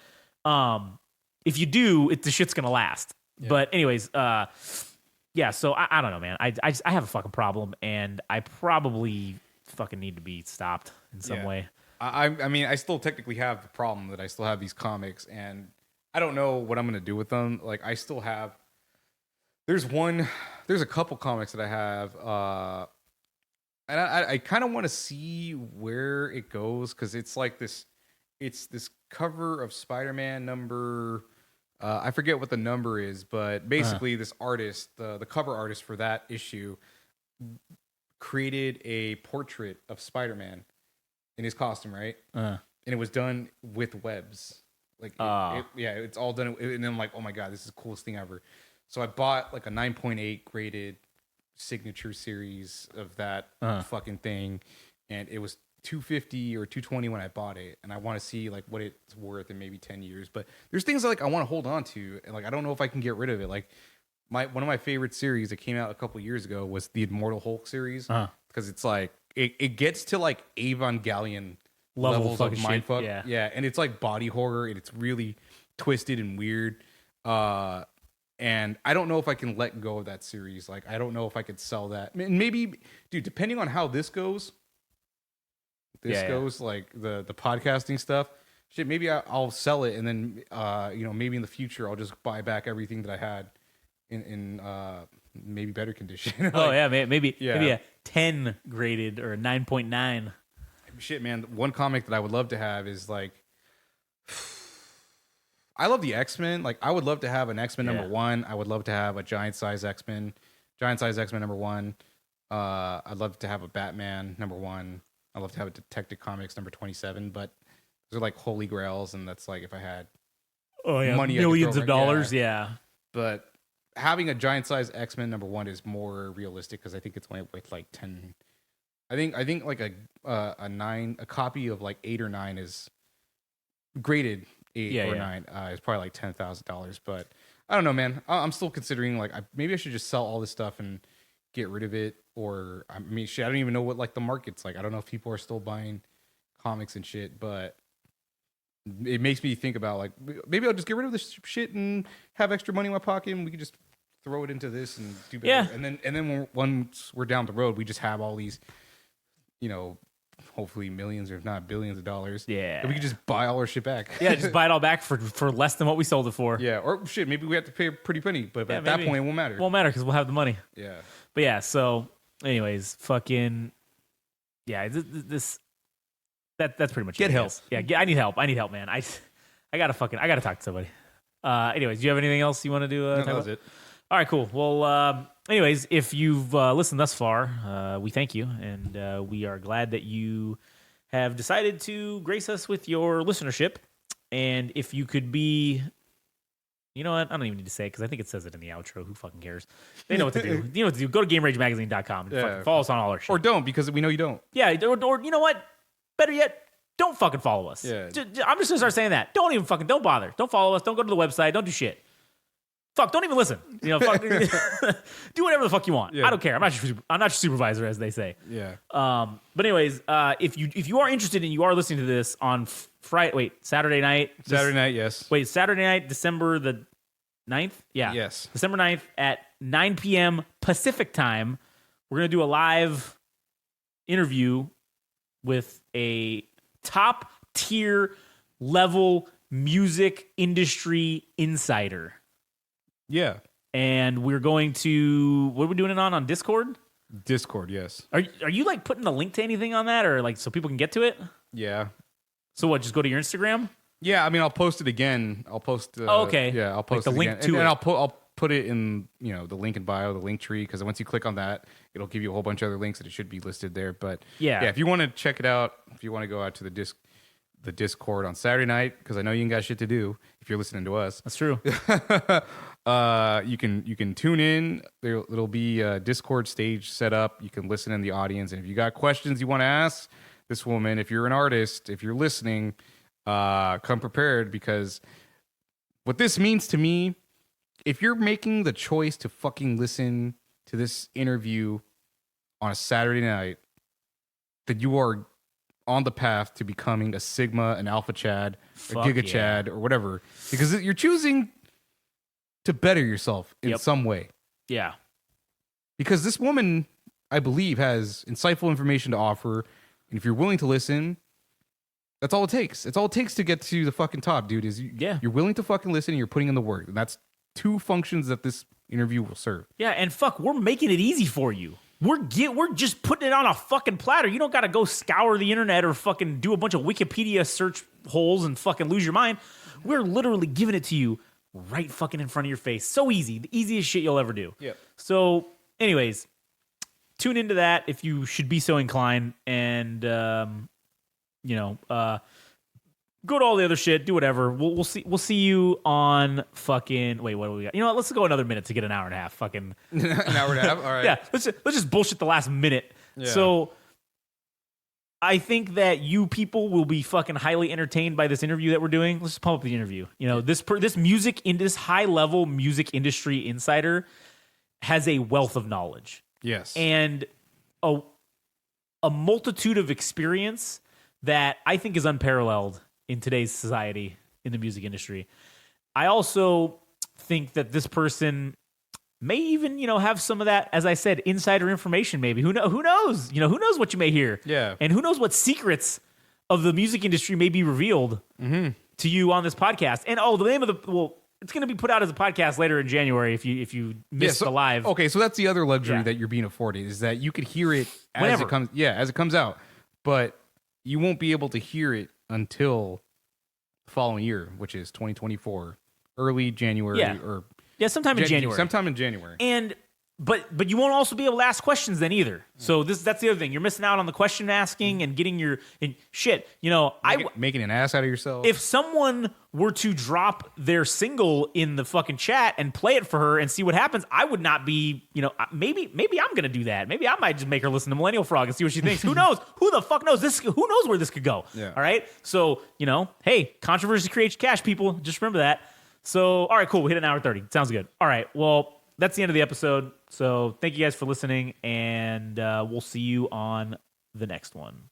if you do, the shit's gonna last. Yeah. But anyways, yeah, so I don't know, man. I have a fucking problem, and I probably fucking need to be stopped in some way.
I mean, I still technically have the problem that I still have these comics, and I don't know what I'm gonna do with them. Like, I still have. There's a couple comics that I have, and I kind of want to see where it goes because it's like this. It's this cover of Spider-Man number. I forget what the number is, but basically this artist, the cover artist for that issue, created a portrait of Spider-Man in his costume, right? And it was done with webs. Like, it's all done. And then I'm like, oh my God, this is the coolest thing ever. So I bought like a 9.8 graded signature series of that fucking thing, and it was $250 or $220 when I bought it, and I want to see like what it's worth in maybe 10 years. But there's things like I want to hold on to, and like I don't know if I can get rid of it. Like one of my favorite series that came out a couple years ago was the Immortal Hulk series, because it's like it gets to like Evangelion levels of mindfuck, and it's like body horror, and it's really twisted and weird. And I don't know if I can let go of that series. Like I don't know if I could sell that. I mean, maybe, dude, depending on how this goes. Like the podcasting stuff, shit, maybe I'll sell it, and then maybe in the future I'll just buy back everything that I had in maybe better condition. Like,
maybe a 10 graded or a 9.9.
Shit, man, one comic that I would love to have is like, I love the X-Men. Like I would love to have an X-Men number 1. I would love to have a giant size X-Men number 1. I'd love to have a Batman number 1. I'd love to have a Detective Comics number 27, but those are like holy grails, and that's like if I had money,
millions of dollars,
But having a giant size X-Men number 1 is more realistic because I think it's only worth like 10. I think like a copy of like 8 or 9 is graded 8 or 9 is probably like $10,000. But I don't know, man. I'm still considering like maybe I should just sell all this stuff and get rid of it, or I mean, shit, I don't even know what like the market's like. I don't know if people are still buying comics and shit, but it makes me think about like maybe I'll just get rid of this shit and have extra money in my pocket, and we can just throw it into this and do better. And then once we're down the road, we just have all these, hopefully millions or if not billions of dollars.
Yeah,
and we can just buy all our shit back.
Just buy it all back for less than what we sold it for.
Yeah, or shit, maybe we have to pay a pretty penny, but at that point it won't matter.
Won't matter because we'll have the money.
Yeah.
But yeah, so anyways, fucking that's pretty much
get help.
Yeah, I need help. I need help, man. I gotta talk to somebody. Anyways, do you have anything else you want to do?
No, that was it.
All right, cool. Well, anyways, if you've listened thus far, we thank you, and we are glad that you have decided to grace us with your listenership. And if you could be, you know what? I don't even need to say it because I think it says it in the outro. Who fucking cares? They know what to do. You know what to do. Go to GameRageMagazine.com. And follow us on all our shit.
Or don't, because we know you don't.
Yeah, or you know what? Better yet, don't fucking follow us.
Yeah.
I'm just gonna start saying that. Don't bother. Don't follow us. Don't go to the website. Don't do shit. Fuck, don't even listen. Fuck, do whatever the fuck you want. Yeah. I don't care. I'm not your supervisor, as they say.
Yeah.
But anyways, if you are interested and you are listening to this on Saturday night.
Saturday night, yes.
Saturday night, December the 9th? Yeah.
Yes.
December 9th at 9 p.m. Pacific time. We're gonna do a live interview with a top tier level music industry insider.
Yeah.
And we're going to, what are we doing it on Discord?
Discord, yes.
Are you like putting a link to anything on that, or like so people can get to it?
Yeah.
So what, just go to your Instagram?
Yeah, I mean, I'll post it again. I'll post
okay.
Yeah, I'll post
like the
it
link
again.
to
and
it.
I'll put it in, the link in bio, the link tree, because once you click on that, it'll give you a whole bunch of other links that it should be listed there. But yeah, if you want to check it out, if you want to go out to the Discord on Saturday night, because I know you ain't got shit to do if you're listening to us.
That's true.
You can tune in. There'll be a Discord stage set up. You can listen in the audience, and if you got questions you want to ask this woman, if you're an artist, if you're listening, come prepared, because what this means to me, if you're making the choice to fucking listen to this interview on a Saturday night, then you are on the path to becoming a Sigma, an Alpha Chad, a Giga Chad, or whatever, because you're choosing to better yourself in some way.
Yeah.
Because this woman, I believe, has insightful information to offer, and if you're willing to listen, that's all it takes. It's all it takes to get to the fucking top, dude, is you're willing to fucking listen and you're putting in the work. And that's two functions that this interview will serve.
Yeah, and fuck, we're making it easy for you. We're just putting it on a fucking platter. You don't got to go scour the internet or fucking do a bunch of Wikipedia search holes and fucking lose your mind. We're literally giving it to you right fucking in front of your face. So easy. The easiest shit you'll ever do.
Yep.
So, anyways, tune into that if you should be so inclined. And, go to all the other shit, do whatever. We'll see you on fucking. Wait, what do we got? You know what? Let's go another minute to get an hour and a half. Fucking
an hour and a half. All right.
Yeah, let's just bullshit the last minute.
Yeah.
So I think that you people will be fucking highly entertained by this interview that we're doing. Let's just pump up the interview. You know, this high level music industry insider has a wealth of knowledge.
Yes.
And a multitude of experience that I think is unparalleled in today's society in the music industry. I also think that this person may even, have some of that, as I said, insider information maybe. Who knows? Who knows what you may hear?
Yeah.
And who knows what secrets of the music industry may be revealed to you on this podcast. And the name of it's going to be put out as a podcast later in January if you missed the live.
Okay, so that's the other luxury that you're being afforded is that you could hear it as it comes out. But you won't be able to hear it until the following year, which is 2024, early January or
sometime in January.
Sometime in January.
And but you won't also be able to ask questions then either. So that's the other thing. You're missing out on the question asking and getting shit.
Making an ass out of yourself.
If someone were to drop their single in the fucking chat and play it for her and see what happens, I would not be, maybe I'm gonna do that. Maybe I might just make her listen to Millennial Frog and see what she thinks. Who knows? Who the fuck knows? Who knows where this could go?
Yeah.
All right. So hey, controversy creates cash, people. Just remember that. So, all right, cool. We hit an hour 30. Sounds good. All right. Well, that's the end of the episode. So thank you guys for listening, and we'll see you on the next one.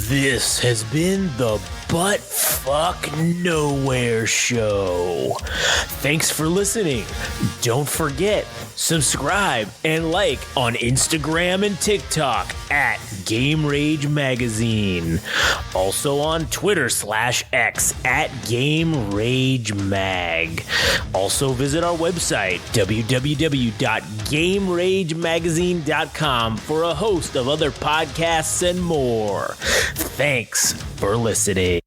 This has been the Butt Fuck Nowhere Show. Thanks for listening. Don't forget, subscribe and like on Instagram and TikTok at Game Rage Magazine. Also on Twitter /X at Game Rage Mag. Also visit our website, www.GameRageMagazine.com, for a host of other podcasts and more. Thanks for listening.